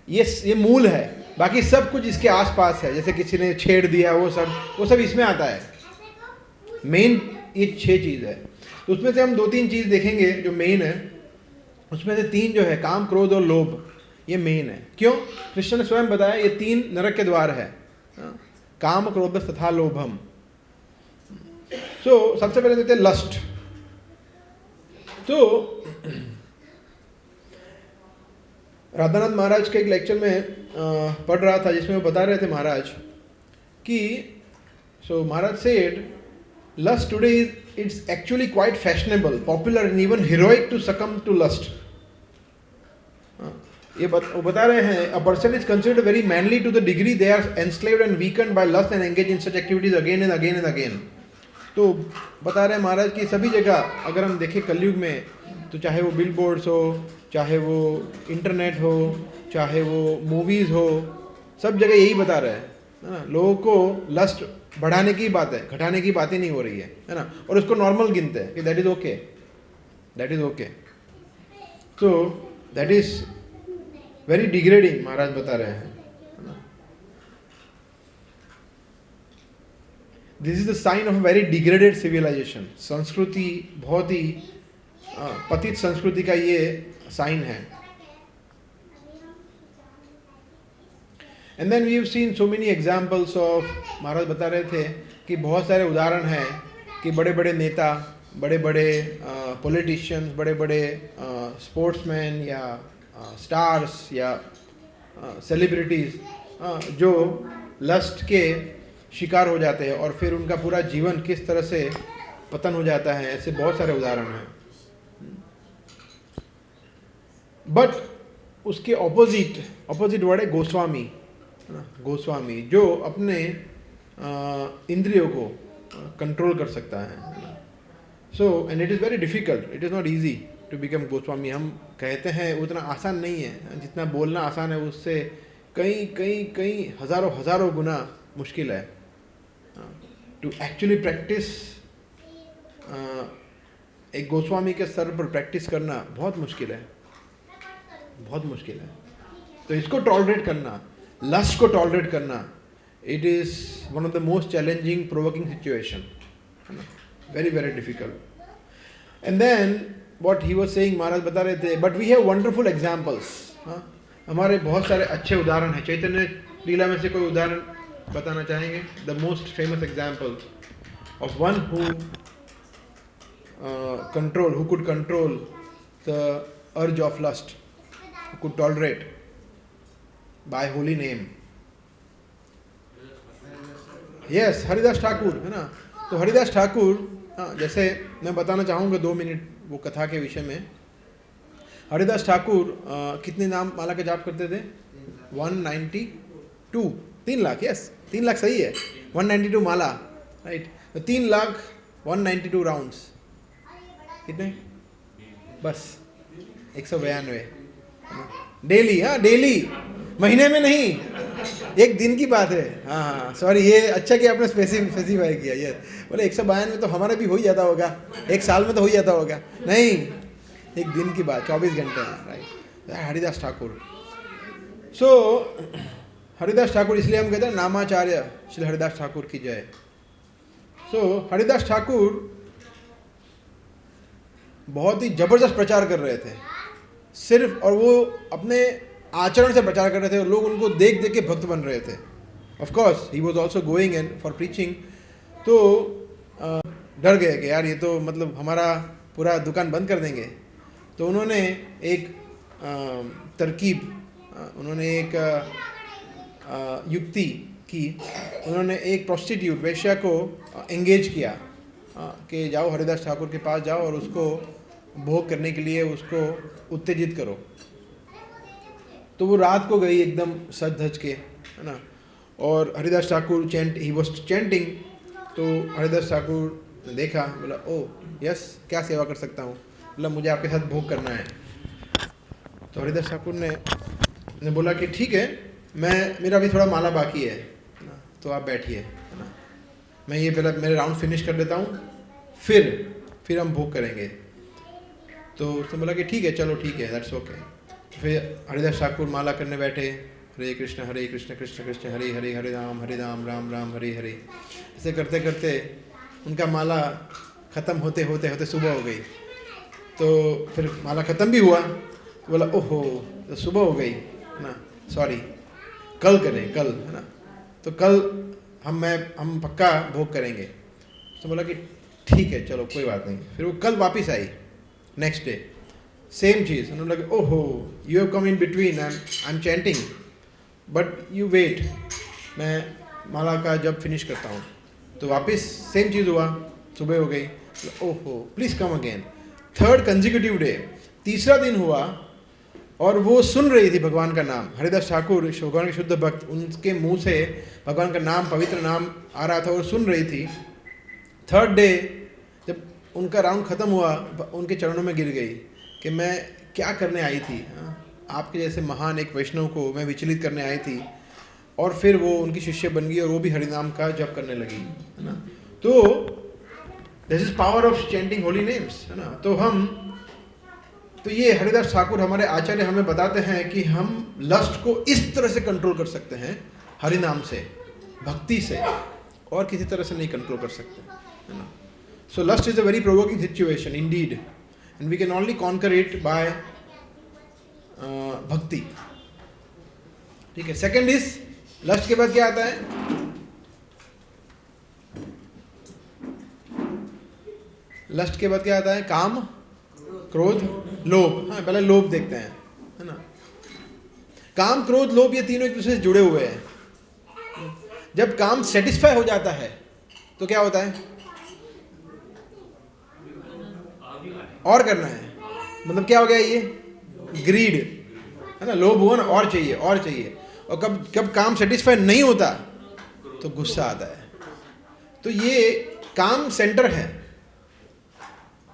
ये मूल है। बाकी सब कुछ इसके आसपास है, जैसे किसी ने छेड़ दिया, वो सब इसमें आता है। मेन ये 6 चीज़ है। तो उसमें से हम 2-3 चीज़ देखेंगे जो मेन है। उसमें से 3 जो है, काम, क्रोध और लोभ, ये मेन है। क्यों? कृष्ण ने स्वयं बताया ये 3 नरक के द्वार है, काम, क्रोध तथा लोभम। सो सबसे पहले देते हैं लस्ट। तो राधानाथ महाराज के एक लेक्चर में पढ़ रहा था, जिसमें वो बता रहे थे महाराज कि महाराज said lust today it's actually quite fashionable, popular and even heroic to succumb to lust. ये वो बता रहे हैं, a person is considered very manly to the degree they are enslaved and weakened by lust and engage in such activities again and again and again. तो बता रहे हैं महाराज कि सभी जगह अगर हम देखें कलयुग में, तो चाहे वो बिलबोर्ड्स हो, चाहे वो इंटरनेट हो, चाहे वो मूवीज़ हो, सब जगह यही बता रहे हैं, लोगों को लस्ट बढ़ाने की बात है, घटाने की बात ही नहीं हो रही है ना। और उसको नॉर्मल गिनते हैं कि that is okay, that is okay. So that is very degrading, Maharaj बता रहे हैं। This is the sign of very degraded civilization. संस्कृति बहुत ही पतित संस्कृति का ये साइन है। And then we have seen so many examples of, Maharaj बता रहे थे कि बहुत सारे उदाहरण हैं कि बड़े बड़े नेता, बड़े बड़े पॉलिटिशियंस, बड़े बड़े स्पोर्ट्समैन या स्टार्स या सेलिब्रिटीज़ जो लस्ट के शिकार हो जाते हैं और फिर उनका पूरा जीवन किस तरह से पतन हो जाता है। ऐसे बहुत सारे उदाहरण हैं। बट उसके ऑपोजिट वर्ड है गोस्वामी। गोस्वामी जो अपने इंद्रियों को कंट्रोल कर सकता है। So and it is very difficult, it is not easy to become Goswami. हम कहते हैं उतना आसान नहीं है, जितना बोलना आसान है उससे कई हज़ारों गुना मुश्किल है। टू एक्चुअली प्रैक्टिस, एक गोस्वामी के स्तर पर प्रैक्टिस करना बहुत मुश्किल है, बहुत मुश्किल है। तो इसको टॉलरेट करना, लस्ट को टॉलरेट करना, it is one of the most challenging provoking situation, very very difficult. And then what he was saying, Maharaj बता रहे थे, but we have wonderful examples. हमारे बहुत सारे अच्छे उदाहरण हैं। चैतन्य लीला में से कोई उदाहरण बताना चाहेंगे? The most famous example of one who could control the urge of lust, who could tolerate by holy name. Yes, Haridas Thakur है ना। तो हरिदास ठाकुर, जैसे मैं बताना चाहूँगा 2 मिनट वो कथा के विषय में। हरिदास ठाकुर कितने नाम माला के जाप करते थे? 192, 3 लाख। यस, 3 लाख सही है, 192 माला, राइट। तो 3 लाख 192 राउंड्स कितने? बस 192 डेली। हाँ, डेली, महीने में नहीं, एक दिन की बात है। हाँ, सॉरी, ये अच्छा कि आपने स्पेसिफाई किया। ये बोले 192 में तो हमारा भी हो ही जाता होगा, एक साल में तो हो ही जाता होगा। नहीं, एक दिन की बात, 24 घंटे में, राइट। हरिदास ठाकुर। सो हरिदास ठाकुर, इसलिए हम कहते हैं नामाचार्य श्री हरिदास ठाकुर की जय। सो हरिदास ठाकुर बहुत ही जबरदस्त प्रचार कर रहे थे सिर्फ, और वो अपने आचरण से प्रचार कर रहे थे और लोग उनको देख देख के भक्त बन रहे थे। Of course he was also going in for preaching. तो डर गए कि यार ये तो मतलब हमारा पूरा दुकान बंद कर देंगे। तो उन्होंने एक तरकीब, उन्होंने एक युक्ति की। उन्होंने एक प्रोस्टिट्यूट, वेश्या को एंगेज किया कि जाओ हरिदास ठाकुर के पास जाओ और उसको भोग करने के लिए उसको उत्तेजित करो। तो वो रात को गई एकदम सज धज के, है ना। और Haridas Thakur he was chanting तो हरिदास ठाकुर ने देखा, बोला ओ यस, क्या सेवा कर सकता हूँ? बोला मुझे आपके साथ भोग करना है। तो हरिदास ठाकुर ने बोला कि ठीक है, मेरा भी थोड़ा माला बाकी है ना, तो आप बैठिए, है ना, मैं ये पहले मेरे राउंड फिनिश कर देता हूँ, फिर हम भोग करेंगे। तो उसने बोला कि ठीक है, चलो ठीक है, दैट्स ओके। फिर हरिदास ठाकुर माला करने बैठे, हरे कृष्ण कृष्ण कृष्ण हरे हरे, हरे राम राम राम हरे हरे। ऐसे करते करते उनका माला ख़त्म होते होते सुबह हो गई। तो फिर माला ख़त्म भी हुआ, तो बोला ओहो, तो सुबह हो गई ना, सॉरी, कल करें, कल, है ना, तो कल हम पक्का भोग करेंगे। तो बोला कि ठीक है, चलो कोई बात नहीं। फिर वो कल वापस आई, नेक्स्ट डे सेम चीज़। उन्होंने लगा ओहो, you have come in between, I am chanting, but you wait, मैं माला का जब फिनिश करता हूँ। तो वापस सेम चीज़ हुआ, सुबह हो गई, ओहो please come again. Third consecutive day, तीसरा दिन हुआ, और वो सुन रही थी भगवान का नाम। हरिदास ठाकुर भगवान के शुद्ध भक्त, उनके मुंह से भगवान का नाम, पवित्र नाम आ रहा था और सुन रही थी। थर्ड डे जब उनका राउंड ख़त्म हुआ, उनके चरणों में गिर गई कि मैं क्या करने आई थी, आपके जैसे महान एक वैष्णव को मैं विचलित करने आई थी। और फिर वो उनकी शिष्य बन गई और वो भी हरिनाम का जप करने लगी, है ना। तो this is power of chanting Holi names, है ना। तो ये हरिदास ठाकुर हमारे आचार्य हमें बताते हैं कि हम लस्ट को इस तरह से कंट्रोल कर सकते हैं, हरिनाम से, भक्ति से, और किसी तरह से नहीं कंट्रोल कर सकते, है ना। So lust is a very provoking situation indeed, and we can only conquer it by bhakti. ठीक है। सेकंड इज, लस्ट के बाद क्या आता है? लस्ट के बाद क्या आता है? काम, क्रोध, लोभ। हाँ, पहले लोभ देखते हैं, है ना। काम, क्रोध, लोभ, ये तीनों एक दूसरे से जुड़े हुए हैं। जब काम सेटिस्फाई हो जाता है तो क्या होता है? और करना है, मतलब क्या हो गया ये? ग्रीड, है ना। लोभ हुआ ना, और चाहिए, और चाहिए। और कब काम सेटिस्फाई नहीं होता तो गुस्सा आता है। तो ये काम सेंटर है।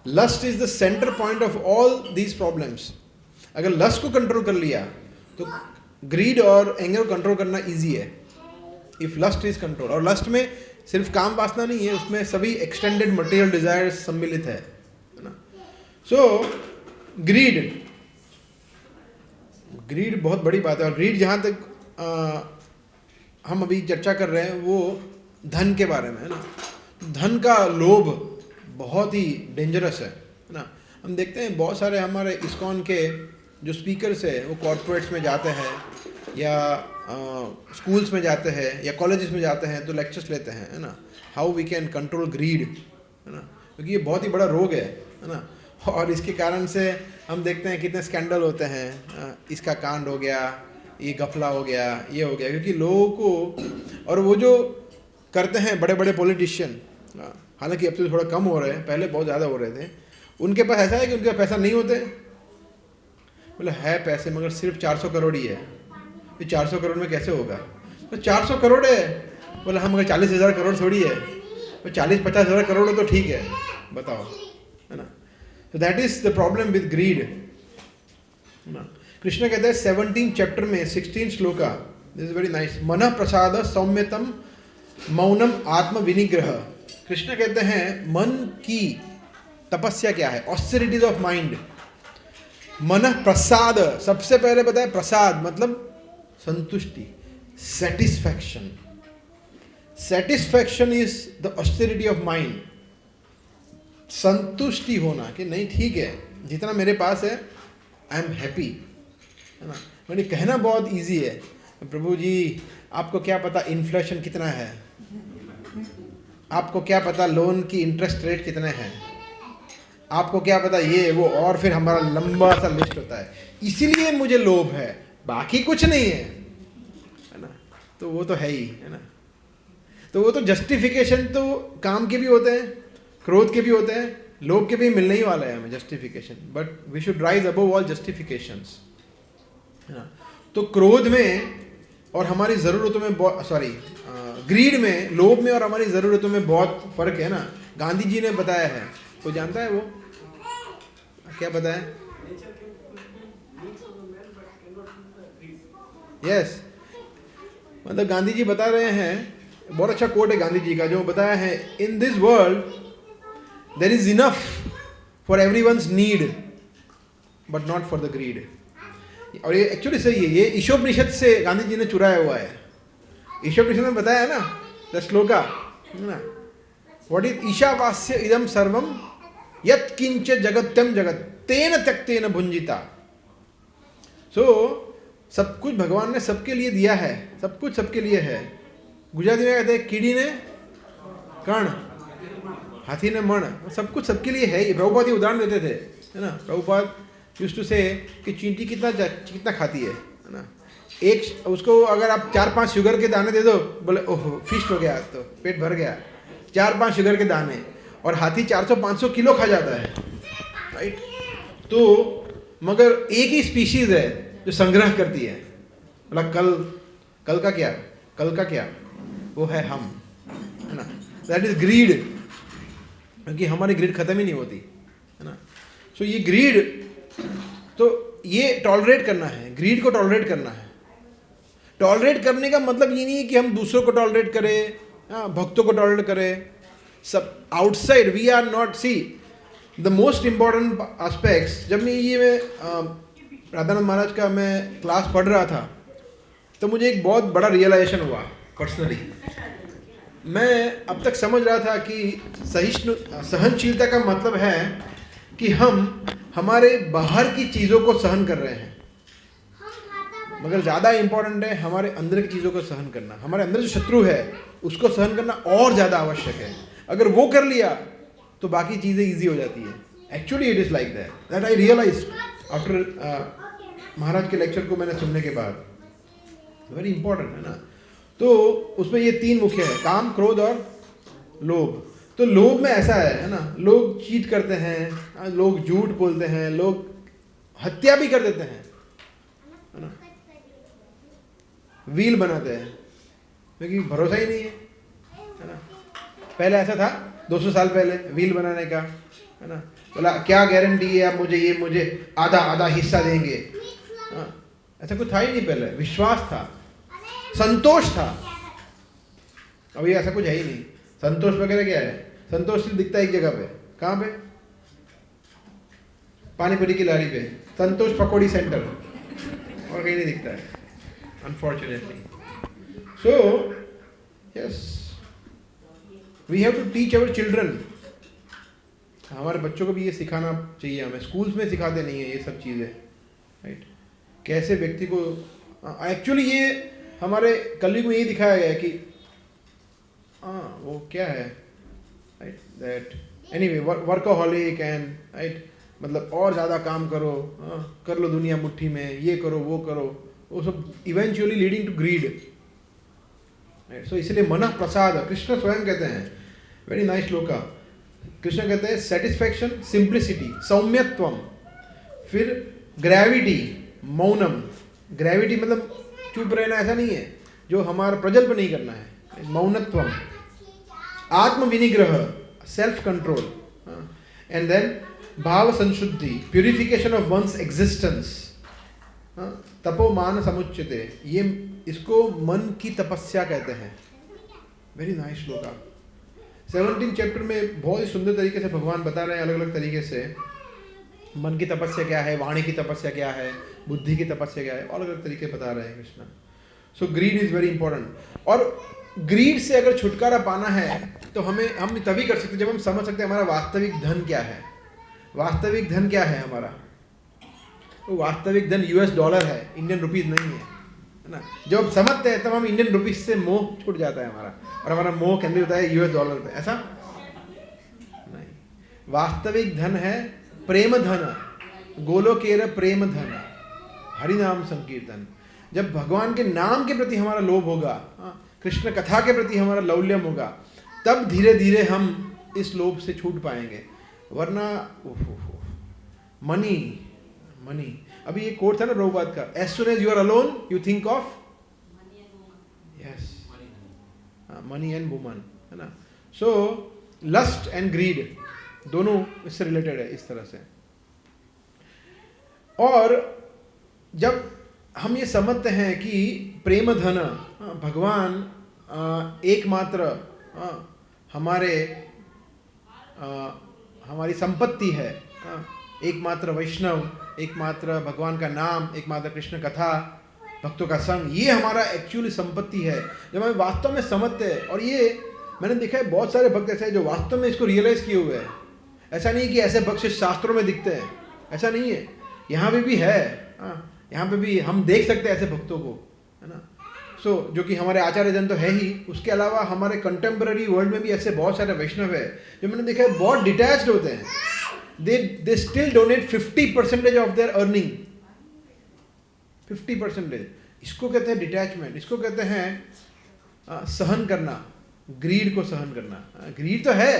Lust is the centre point of all these problems. अगर लस्ट को कंट्रोल कर लिया तो ग्रीड और एंगर को कंट्रोल करना इजी है, इफ लस्ट इज कंट्रोल। और लस्ट में सिर्फ काम वासना नहीं है, उसमें सभी एक्सटेंडेड मटेरियल डिजायर्स सम्मिलित है ना। सो ग्रीड बहुत बड़ी बात है। और ग्रीड जहाँ तक हम अभी चर्चा कर रहे हैं वो धन के बारे में, है ना। धन का लोभ बहुत ही डेंजरस है ना। हम देखते हैं बहुत सारे हमारे इस्कॉन के जो स्पीकर्स है वो कॉर्पोरेट्स में जाते हैं या स्कूल्स में जाते हैं या कॉलेजेस में जाते हैं तो लेक्चर्स लेते हैं, है ना, how we can control greed, है ना। क्योंकि ये बहुत ही बड़ा रोग है ना। और इसके कारण से हम देखते हैं कितने स्कैंडल होते हैं, इसका कांड हो गया, ये गफला हो गया, ये हो गया, क्योंकि लोगों को, और वो जो करते हैं बड़े बड़े पॉलिटिशियन, हालांकि अब तो थोड़ा कम हो रहे हैं, पहले बहुत ज़्यादा हो रहे थे, उनके पास ऐसा है कि उनके पास पैसा नहीं होते, बोले है पैसे मगर सिर्फ 400 करोड़ ही है। ये 400 करोड़ में कैसे होगा? तो 400 करोड़ है, बोले हम मगर 40,000 करोड़ थोड़ी है, तो 40-50,000 करोड़ हो तो ठीक है, बताओ, है ना। तो that is the problem with greed, है ना। कृष्ण कहते हैं 17 चैप्टर में 16 श्लोका, दिस इज वेरी नाइस। मन प्रसाद सौम्यतम मौनम आत्म विनिग्रह। कृष्ण कहते हैं मन की तपस्या क्या है? Austerities of mind. मन प्रसाद, सबसे पहले बताया प्रसाद मतलब संतुष्टि, satisfaction. Satisfaction is the austerity of mind. संतुष्टि होना कि नहीं ठीक है, जितना मेरे पास है आई एम हैप्पी, है ना। मैंने कहना बहुत इजी है, प्रभु जी आपको क्या पता इन्फ्लेशन कितना है, आपको क्या पता लोन की इंटरेस्ट रेट कितने हैं, आपको क्या पता ये वो, और फिर हमारा लंबा सा लिस्ट होता है, इसीलिए मुझे लोभ है, बाकी कुछ नहीं है ना। तो वो तो है ही, है ना। तो वो तो जस्टिफिकेशन तो काम के भी होते हैं, क्रोध के भी होते हैं, लोभ के भी मिलने ही वाला है हमें justification, but we should rise above all justifications, है ना। तो क्रोध में और हमारी ज़रूरतों में ग्रीड में, लोभ में और हमारी ज़रूरतों में बहुत फर्क है ना. गांधी जी ने बताया है, कोई जानता है वो क्या बताया? यस, मतलब गांधी जी बता रहे हैं, बहुत अच्छा कोट है गांधी जी का जो बताया है, in this world there is enough for everyone's need but not for the greed. और ये एक्चुअली सही है, ये ईशोपनिषद से गांधी जी ने चुराया हुआ है. ईशोपनिषद में बताया है ना, द श्लोका ना, व्हाट इज ईशावास्य इदम सर्वम यत् किंच जगत्यम जगत तेन त्यक्तेन भुंजिता. सो सब कुछ भगवान ने सबके लिए दिया है, सब कुछ सबके लिए है. गुजराती में कहते हैं कीड़ी ने कण, हाथी ने मण, सब कुछ सबके लिए है. ये प्रभुपाद ये उदाहरण देते थे, है ना. प्रभुपाद यूज्ड टू से कि चींटी कितना खाती है ना. एक उसको अगर आप 4-5 शुगर के दाने दे दो, बोले ओहो फिस्ट हो गया, तो पेट भर गया. 4-5 शुगर के दाने, और हाथी 400-500 किलो खा जाता है, राइट. तो मगर एक ही स्पीशीज है जो संग्रह करती है. मतलब कल का क्या, वो है हम, है ना. दैट इज ग्रीड, क्योंकि हमारी ग्रीड खत्म ही नहीं होती, है ना. सो ये ग्रीड, तो ये टॉलरेट करना है, ग्रीड को टॉलरेट करना है. टॉलरेट करने का मतलब ये नहीं है कि हम दूसरों को टॉलरेट करें, भक्तों को टॉलरेट करें. सब outside we are not. See the most important aspects, जब मैं राधानंद महाराज का मैं क्लास पढ़ रहा था, तो मुझे एक बहुत बड़ा रियलाइजेशन हुआ पर्सनली. मैं अब तक समझ रहा था कि सहनशीलता का मतलब है कि हम हमारे बाहर की चीज़ों को सहन कर रहे हैं, मगर ज़्यादा इम्पोर्टेंट है हमारे अंदर की चीज़ों को सहन करना. हमारे अंदर जो शत्रु है उसको सहन करना और ज़्यादा आवश्यक है. अगर वो कर लिया तो बाकी चीज़ें ईजी हो जाती है. Actually it is like that I realize after Maharaj के लेक्चर को मैंने सुनने के बाद. वेरी इंपॉर्टेंट है ना. तो उसमें ये 3 मुख्य है, काम, क्रोध और लोभ. तो लोभ में ऐसा है ना, लोग चीट करते हैं, लोग झूठ बोलते हैं, लोग हत्या भी कर देते हैं, है ना. व्हील बनाते हैं क्योंकि भरोसा ही नहीं है ना. पहले ऐसा था 200 साल पहले व्हील बनाने का, है ना. बोला क्या गारंटी है आप मुझे आधा हिस्सा देंगे. ऐसा कुछ था ही नहीं. पहले विश्वास था, संतोष था. अभी ऐसा कुछ है ही नहीं. संतोष वगैरह क्या है? संतोष सिर्फ दिखता है एक जगह पे. कहाँ पे? पानी पूरी की लारी पे, संतोष पकौड़ी सेंटर, और कहीं नहीं दिखता है, unfortunately. So yes, we have to teach our children. हमारे बच्चों को भी ये सिखाना चाहिए. हमें स्कूल्स में सिखाते नहीं है ये सब चीज़ें, राइट. कैसे व्यक्ति को एक्चुअली ये हमारे कलयुग में ये दिखाया गया है कि वो क्या है, right, that anyway workaholic and, right, मतलब और ज़्यादा काम करो, कर लो दुनिया मुट्ठी में, ये करो वो करो, वो सब इवेंचुअली लीडिंग टू ग्रीड. सो इसलिए मन प्रसाद, कृष्ण स्वयं कहते हैं, वेरी नाइस श्लोका. कृष्ण कहते हैं सेटिस्फैक्शन, सिंप्लिसिटी, सौम्यत्वम, फिर ग्रेविटी, मौनम. ग्रेविटी मतलब चुप रहना, ऐसा नहीं है जो हमारा प्रजल्प नहीं करना है. मौनत्वम, आत्म विनिग्रह, सेल्फ कंट्रोल, एंड देन भाव संशुद्धि, प्यूरिफिकेशन ऑफ वंस एग्जिस्टेंस, तपो मान समुच्यते. ये इसको मन की तपस्या कहते हैं. Very nice shloka. 17 चैप्टर में बहुत ही सुंदर तरीके से भगवान बता रहे हैं अलग अलग तरीके से मन की तपस्या क्या है, वाणी की तपस्या क्या है, बुद्धि की तपस्या क्या है, अलग अलग तरीके बता रहे हैं कृष्ण. सो ग्रीड इज वेरी इंपॉर्टेंट. और ग्रीड से अगर छुटकारा पाना है तो हम तभी कर सकते जब हम समझ सकते हैं हमारा वास्तविक धन क्या है. वास्तविक धन क्या है हमारा? तो वास्तविक धन $US है, इंडियन रुपीज़ नहीं है ना. जब हम समझते हैं तब हम इंडियन रुपीज़ से मोह छूट जाता है हमारा, और हमारा मोह केंद्रित होता है $US पे. ऐसा नहीं. वास्तविक धन है प्रेम धन, गोलोकेर प्रेम धन, हरि नाम संकीर्तन. जब भगवान के नाम के प्रति हमारा लोभ होगा, कृष्ण कथा के प्रति हमारा लौल्यम होगा, तब धीरे धीरे हम इस लोभ से छूट पाएंगे. वरना मनी. अभी एक कोट था ना प्रभुपाद का, as soon as you are alone you think of, yes, money and woman, है ना. सो लस्ट एंड ग्रीड दोनों इससे रिलेटेड है इस तरह से. और जब हम ये समझते हैं कि प्रेम धन भगवान एकमात्र हमारी संपत्ति है, एकमात्र वैष्णव, एकमात्र भगवान का नाम, एकमात्र कृष्ण कथा, भक्तों का संग, ये हमारा एक्चुअली संपत्ति है. जब हम वास्तव में समझते हैं, और ये मैंने देखा है बहुत सारे भक्त ऐसे हैं जो वास्तव में इसको रियलाइज किए हुए हैं. ऐसा नहीं कि ऐसे भक्त शास्त्रों में दिखते हैं, ऐसा नहीं है, यहाँ पे भी है. यहाँ पे भी हम देख सकते हैं ऐसे भक्तों को, है ना. सो जो कि हमारे आचार्य जन तो है ही, उसके अलावा हमारे कंटेम्पररी वर्ल्ड में भी ऐसे बहुत सारे वैष्णव है जो मैंने देखा है बहुत डिटैच्ड होते हैं. They still donate 50% of their earning. 50%. इसको कहते हैं डिटैचमेंट, इसको कहते हैं सहन करना, ग्रीड को सहन करना. ग्रीड तो है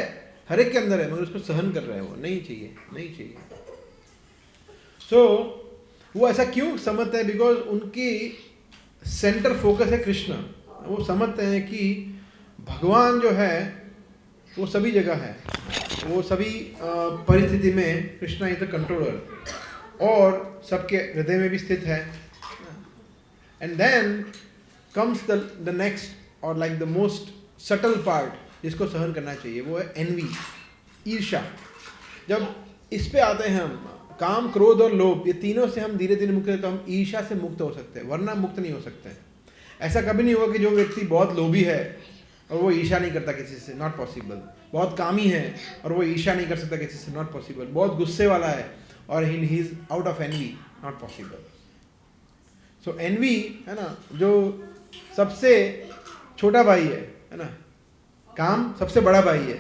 हर एक के अंदर है, मगर उसको सहन कर रहे हैं. वो नहीं चाहिए, नहीं चाहिए. सो वो ऐसा क्यों समझते हैं? बिकॉज उनकी सेंटर फोकस है कृष्ण. वो समझते हैं कि भगवान जो है वो सभी जगह है, वो सभी परिस्थिति में कृष्णा इज द कंट्रोलर, और सबके हृदय में भी स्थित है. And then comes the next और like the most subtle part जिसको सहन करना चाहिए, वो है एनवी, ईर्ष्या. जब इस पे आते हैं हम, काम, क्रोध और लोभ, ये तीनों से हम धीरे धीरे मुक्त हैं, तो हम ईर्ष्या से मुक्त हो सकते हैं, वरना मुक्त नहीं हो सकते हैं. ऐसा कभी नहीं हुआ कि जो व्यक्ति बहुत लोभी है और वो ईर्ष्या नहीं करता किसी से, नॉट पॉसिबल. बहुत कामी है और वो ईर्ष्या नहीं कर सकता किसी से, नॉट पॉसिबल. बहुत गुस्से वाला है और he is out of envy, not possible. So envy है ना, जो सबसे छोटा भाई है ना. काम सबसे बड़ा भाई है.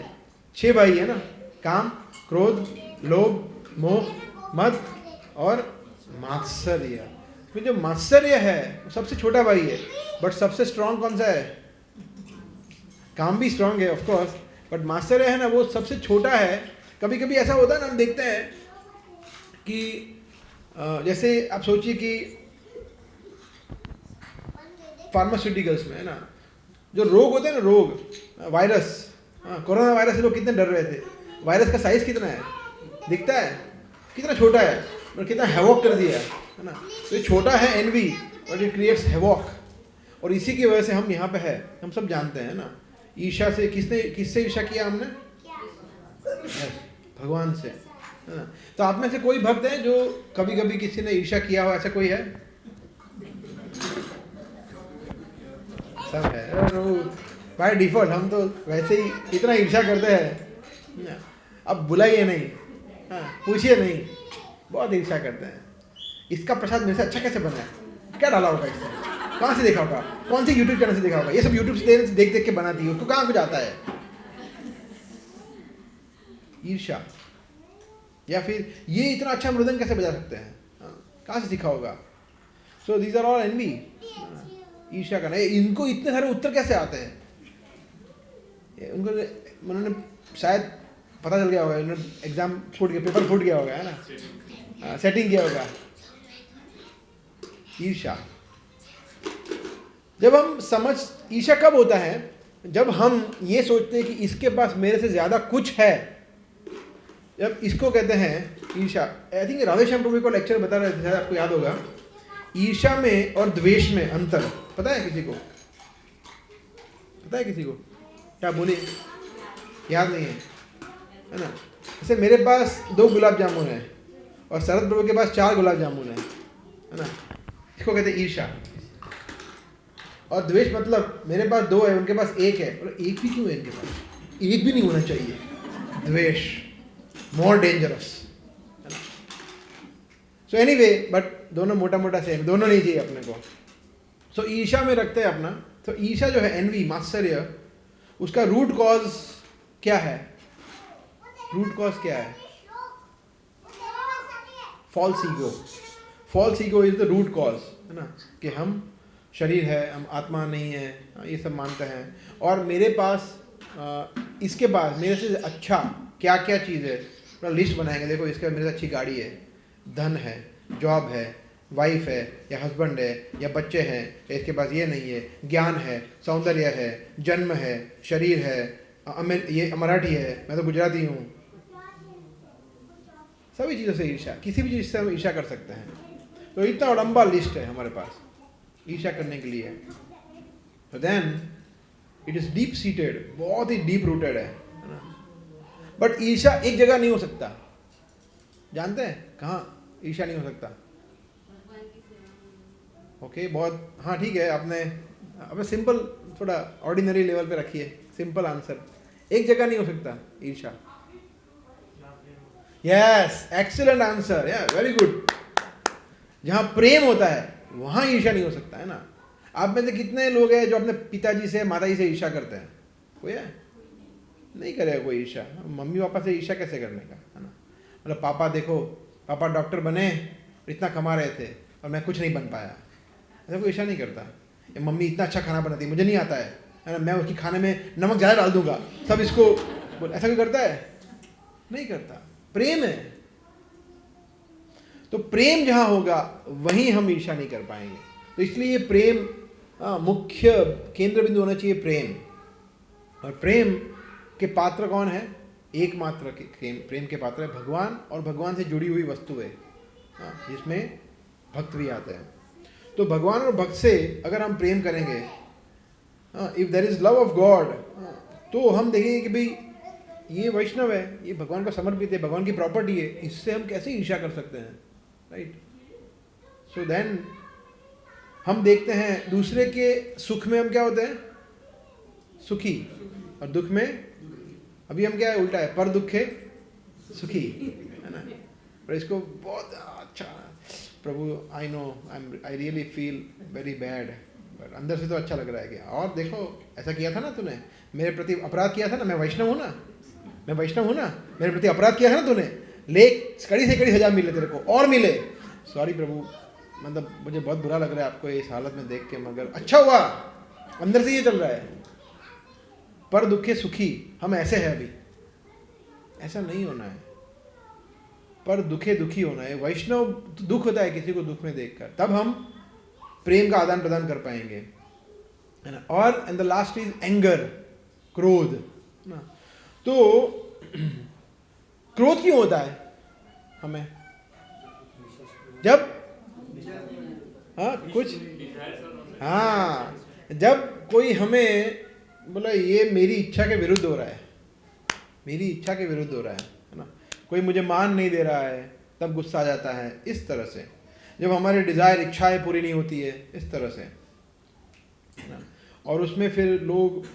6 भाई है ना, काम, क्रोध, लोभ, मोह, मद और मात्सर्य. फिर जो मात्सर्य है वो सबसे छोटा भाई है, बट सबसे स्ट्रांग कौन सा है? काम भी स्ट्रांग है ऑफ कोर्स, बट मात्सर्य है ना वो सबसे छोटा है. कभी कभी ऐसा होता है ना, हम देखते हैं कि जैसे आप सोचिए कि फार्मास्यूटिकल्स में है ना, जो रोग होते हैं ना, रोग, वायरस, कोरोना वायरस से लोग कितने डर रहे थे. वायरस का साइज कितना है दिखता है, कितना छोटा है, और कितना हैवॉक कर दिया है ना. तो ये छोटा है एनवी, और इट क्रिएट्स हैवॉक. और इसी की वजह से हम यहाँ पे है, हम सब जानते हैं ना. ईर्ष्या से किससे ईर्ष्या किया हमने? भगवान से, है ना. तो आप में से कोई भक्त है जो कभी कभी किसी ने ईर्ष्या किया हो? ऐसा कोई है? सब है. बाय डिफॉल्ट हम तो वैसे ही इतना ईर्ष्या करते हैं, अब बुलाइए नहीं, पूछिए नहीं, बहुत ईर्ष्या करते हैं. इसका प्रसाद मेरे से अच्छा कैसे बना है, क्या डाला होगा इसने, कहाँ से देखा होगा, कौन से यूट्यूब चैनल से देखा होगा, ये सब यूट्यूब से देख देख के बनाती है, उसको कहाँ को जाता है? ईर्ष्या. या फिर ये इतना अच्छा मृदंग कैसे बजा सकते हैं, कहाँ से सीखा होगा? So these are all envy. ईर्ष्या करना. इनको इतने सारे उत्तर कैसे आते हैं? उनको उन्होंने शायद पता चल गया होगा, एग्जाम फूट गया, पेपर फूट गया होगा, है ना, सेटिंग किया होगा. ईर्ष्या. जब हम समझ, ईर्ष्या कब होता है? जब हम ये सोचते हैं कि इसके पास मेरे से ज्यादा कुछ है, जब इसको कहते हैं ईर्ष्या. आई थिंक राधेश्याम प्रभु को लेक्चर बता रहे थे, आपको याद होगा. ईर्ष्या में और द्वेष में अंतर पता है किसी को? पता है किसी को? क्या बोले, याद नहीं है ना. जैसे मेरे पास 2 गुलाब जामुन है और शरद प्रभु के पास 4 गुलाब जामुन है ना. इसको कहते हैं ईर्ष्या. और द्वेष मतलब मेरे पास 2 है, उनके पास 1 है, और 1 भी क्यों है इनके पास? 1 भी नहीं होना चाहिए. द्वेष more dangerous. So anyway, but दोनों मोटा मोटा सेम, दोनों नहीं चाहिए अपने को. सो ईर्ष्या में रखते हैं अपना. तो ईर्ष्या जो है, एनवी, मात्सर्य, उसका रूट कॉज क्या है? रूट कॉज क्या है? False ego. False ego is the root cause, है ना, कि हम शरीर है, हम आत्मा नहीं है, ये सब मानते हैं. और मेरे पास इसके पास मेरे से अच्छा क्या क्या चीज़ है, पूरा लिस्ट बनाएंगे. देखो इसके मेरे से अच्छी गाड़ी है, धन है, जॉब है, वाइफ है या हस्बैंड है या बच्चे हैं या इसके पास ये नहीं है, ज्ञान है, सौंदर्य है, जन्म है, शरीर है, ये मराठी है, मैं तो गुजराती हूँ, सभी चीज़ों से ईर्ष्या, किसी भी चीज़ से हम ईर्ष्या कर सकते हैं। तो इतना लंबा लिस्ट है हमारे पास ईर्ष्या करने के लिए। तो then it is deep seated, बहुत ही डीप रूटेड है ना। बट ईर्ष्या एक जगह नहीं हो सकता, जानते हैं कहाँ ईर्ष्या नहीं हो सकता? ओके बहुत, हाँ ठीक है, आपने अब सिंपल थोड़ा ऑर्डिनरी लेवल पे रखिए, सिंपल आंसर, एक जगह नहीं हो सकता ईर्ष्या। यस, एक्सीलेंट आंसर, या वेरी गुड। जहाँ प्रेम होता है वहाँ ईर्ष्या नहीं हो सकता, है ना। आप में से कितने लोग हैं जो अपने पिताजी से माताजी से ईर्ष्या करते हैं? कोई है? नहीं करेगा कोई ईर्ष्या। मम्मी पापा से ईर्ष्या कैसे करने का, है ना। मतलब पापा देखो, पापा डॉक्टर बने, इतना कमा रहे थे और मैं कुछ नहीं बन पाया, ऐसा कोई ईर्ष्या नहीं करता। या मम्मी इतना अच्छा खाना बनाती है, मुझे नहीं आता है ना, मैं उसकी खाने में नमक ज़्यादा डाल दूंगा, सब इसको, ऐसा कोई करता है? नहीं करता। प्रेम है, तो प्रेम जहाँ होगा वहीं हम ईर्ष्या नहीं कर पाएंगे। तो इसलिए ये प्रेम मुख्य केंद्र बिंदु होना चाहिए, प्रेम। और प्रेम के पात्र कौन है? एकमात्र प्रेम के पात्र है भगवान, और भगवान से जुड़ी हुई वस्तु है, जिसमें भक्त भी आते हैं। तो भगवान और भक्त से अगर हम प्रेम करेंगे, if there is love of God, तो हम देखेंगे कि भाई ये वैष्णव है, ये भगवान को समर्पित है, भगवान की प्रॉपर्टी है, इससे हम कैसे ईर्ष्या कर सकते हैं, राइट। सो देन हम देखते हैं दूसरे के सुख में हम क्या होते हैं? सुखी, और दुख में, अभी हम क्या है, उल्टा है, पर दुखे सुखी, है ना। पर इसको बहुत अच्छा, prabhu I know, I really feel very bad, but अंदर से तो अच्छा लग रहा है कि और देखो ऐसा किया था ना तूने, मेरे प्रति अपराध किया था ना, मैं वैष्णव हूँ ना, मैं वैष्णव हूँ ना, मेरे प्रति अपराध किया है ना तूने, ले कड़ी से कड़ी सजा मिले तेरे को, और मिले। सॉरी प्रभु, मतलब मुझे बहुत बुरा लग रहा है आपको इस हालत में देख के, मगर अच्छा हुआ, अंदर से ये चल रहा है, पर दुखे सुखी, हम ऐसे हैं अभी, ऐसा नहीं होना है, पर दुखे दुखी होना है। वैष्णव दुख होता है किसी को दुख में देखकर, तब हम प्रेम का आदान प्रदान कर पाएंगे, है ना। और and the last is anger, क्रोध ना। तो क्रोध क्यों होता है हमें? जब कुछ, जब कोई हमें बोला ये मेरी इच्छा के विरुद्ध हो रहा है, मेरी इच्छा के विरुद्ध हो रहा है ना, कोई मुझे मान नहीं दे रहा है, तब गुस्सा आ जाता है। इस तरह से जब हमारे डिज़ायर, इच्छाएं पूरी नहीं होती है, इस तरह से ना, और उसमें फिर लोग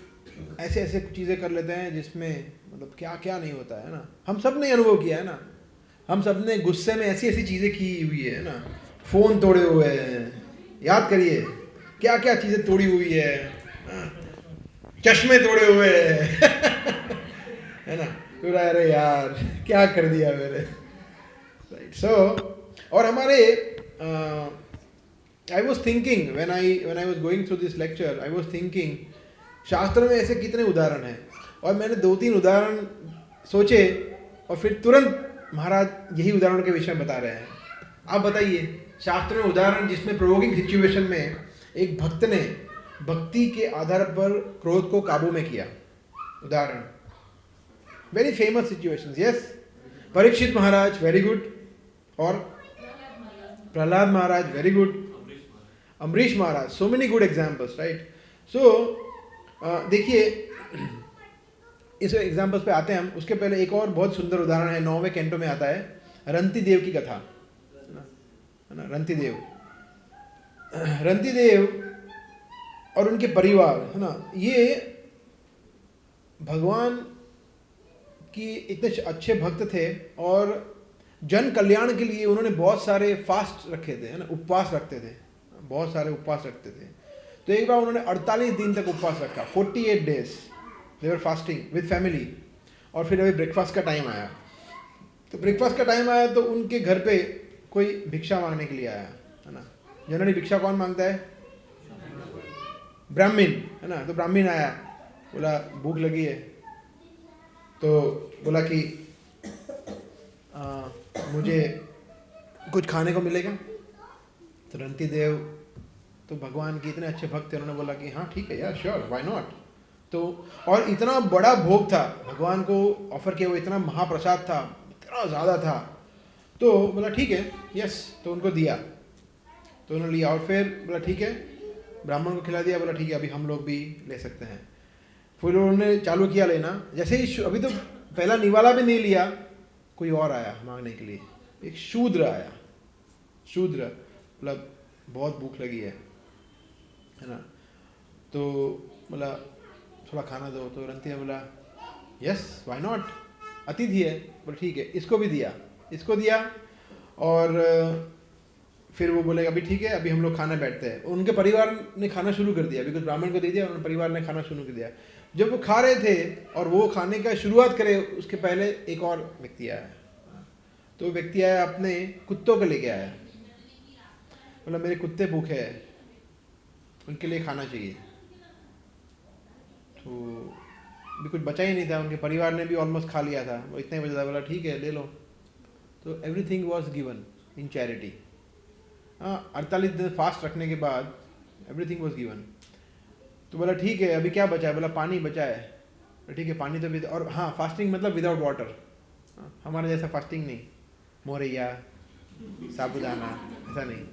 ऐसे ऐसे चीज़ें कर लेते हैं जिसमें मतलब क्या क्या नहीं होता है ना। हम सब ने अनुभव किया है ना, हम सब ने गुस्से में ऐसी ऐसी चीज़ें की हुई है ना, फ़ोन तोड़े हुए हैं, याद करिए क्या क्या चीज़ें तोड़ी हुई है, चश्मे तोड़े हुए हैं है ना। फिर अरे यार क्या कर दिया मेरे, राइट। सो और हमारे I was thinking when I was going through this lecture, I was thinking शास्त्र में ऐसे कितने उदाहरण हैं, और मैंने 2-3 उदाहरण सोचे और फिर तुरंत महाराज यही उदाहरण के विषय में बता रहे हैं। आप बताइए शास्त्र में उदाहरण जिसमें प्रोवोकिंग सिचुएशन में एक भक्त ने भक्ति के आधार पर क्रोध को काबू में किया। उदाहरण very famous situations, yes, Parikshit Maharaj very good, और Prahlad Maharaj very good, Ambarish Maharaj, so many good examples, right. So देखिए इस एग्जाम्पल्स पे आते हैं हम। उसके पहले एक और बहुत सुंदर उदाहरण है, 9वें कैंटो में आता है, रंती देव की कथा, है ना। रंती देव और उनके परिवार, है ना, ये भगवान की इतने अच्छे भक्त थे और जन कल्याण के लिए उन्होंने बहुत सारे फास्ट रखे थे, है ना, उपवास रखते थे, बहुत सारे उपवास रखते थे। तो एक बार उन्होंने 48 दिन तक उपवास रखा, 48 days they were fasting with family. और फिर अभी ब्रेकफास्ट का टाइम आया, तो ब्रेकफास्ट का टाइम आया तो उनके घर पे कोई भिक्षा मांगने के लिए आया, है ना। जनरली भिक्षा कौन मांगता है? ब्राह्मण, है ना। तो ब्राह्मण आया, बोला भूख लगी है, तो बोला कि मुझे कुछ खाने को मिलेगा? तो रंती देव तो भगवान के इतने अच्छे भक्त थे, उन्होंने बोला कि हाँ ठीक है यार, श्योर, व्हाई नॉट। तो और इतना बड़ा भोग था भगवान को ऑफर किया, वो इतना महाप्रसाद था, इतना ज़्यादा था, तो बोला ठीक है, यस। तो उनको दिया, तो उन्होंने लिया और फिर बोला ठीक है, ब्राह्मण को खिला दिया, बोला ठीक है अभी हम लोग भी ले सकते हैं। फिर उन्होंने चालू किया लेना, जैसे ही अभी तो पहला निवाला भी नहीं लिया, कोई और आया मांगने के लिए, एक शूद्र आया। शूद्र मतलब बहुत भूख लगी है ना, तो बोला थोड़ा खाना दो। तो रंती ने बोला यस व्हाई नॉट, अतिथि है, बोला ठीक है, इसको भी दिया, इसको दिया। और फिर वो बोले अभी ठीक है, अभी हम लोग खाने बैठते हैं। उनके परिवार ने खाना शुरू कर दिया, बिकॉज ब्राह्मण को दे दिया, उन्होंने परिवार ने खाना शुरू कर दिया। जब वो खा रहे थे और वो खाने का शुरुआत करे, उसके पहले एक और व्यक्ति आया। तो व्यक्ति आया, अपने कुत्तों को लेके आया, बोला मेरे कुत्ते भूखे हैं, उनके लिए खाना चाहिए। तो भी कुछ बचा ही नहीं था, उनके परिवार ने भी ऑलमोस्ट खा लिया था, वो इतना ही बचा था। बोला ठीक है ले लो। तो everything was given in charity. 48 दिन फास्ट रखने के बाद एवरीथिंग वॉज गिवन। तो बोला ठीक है अभी क्या बचा है, बोला पानी बचा है। तो ठीक है पानी तो भी, और हाँ फास्टिंग मतलब विदाउट वाटर, हमारे जैसा फास्टिंग नहीं, मोरैया साबुदाना ऐसा नहीं।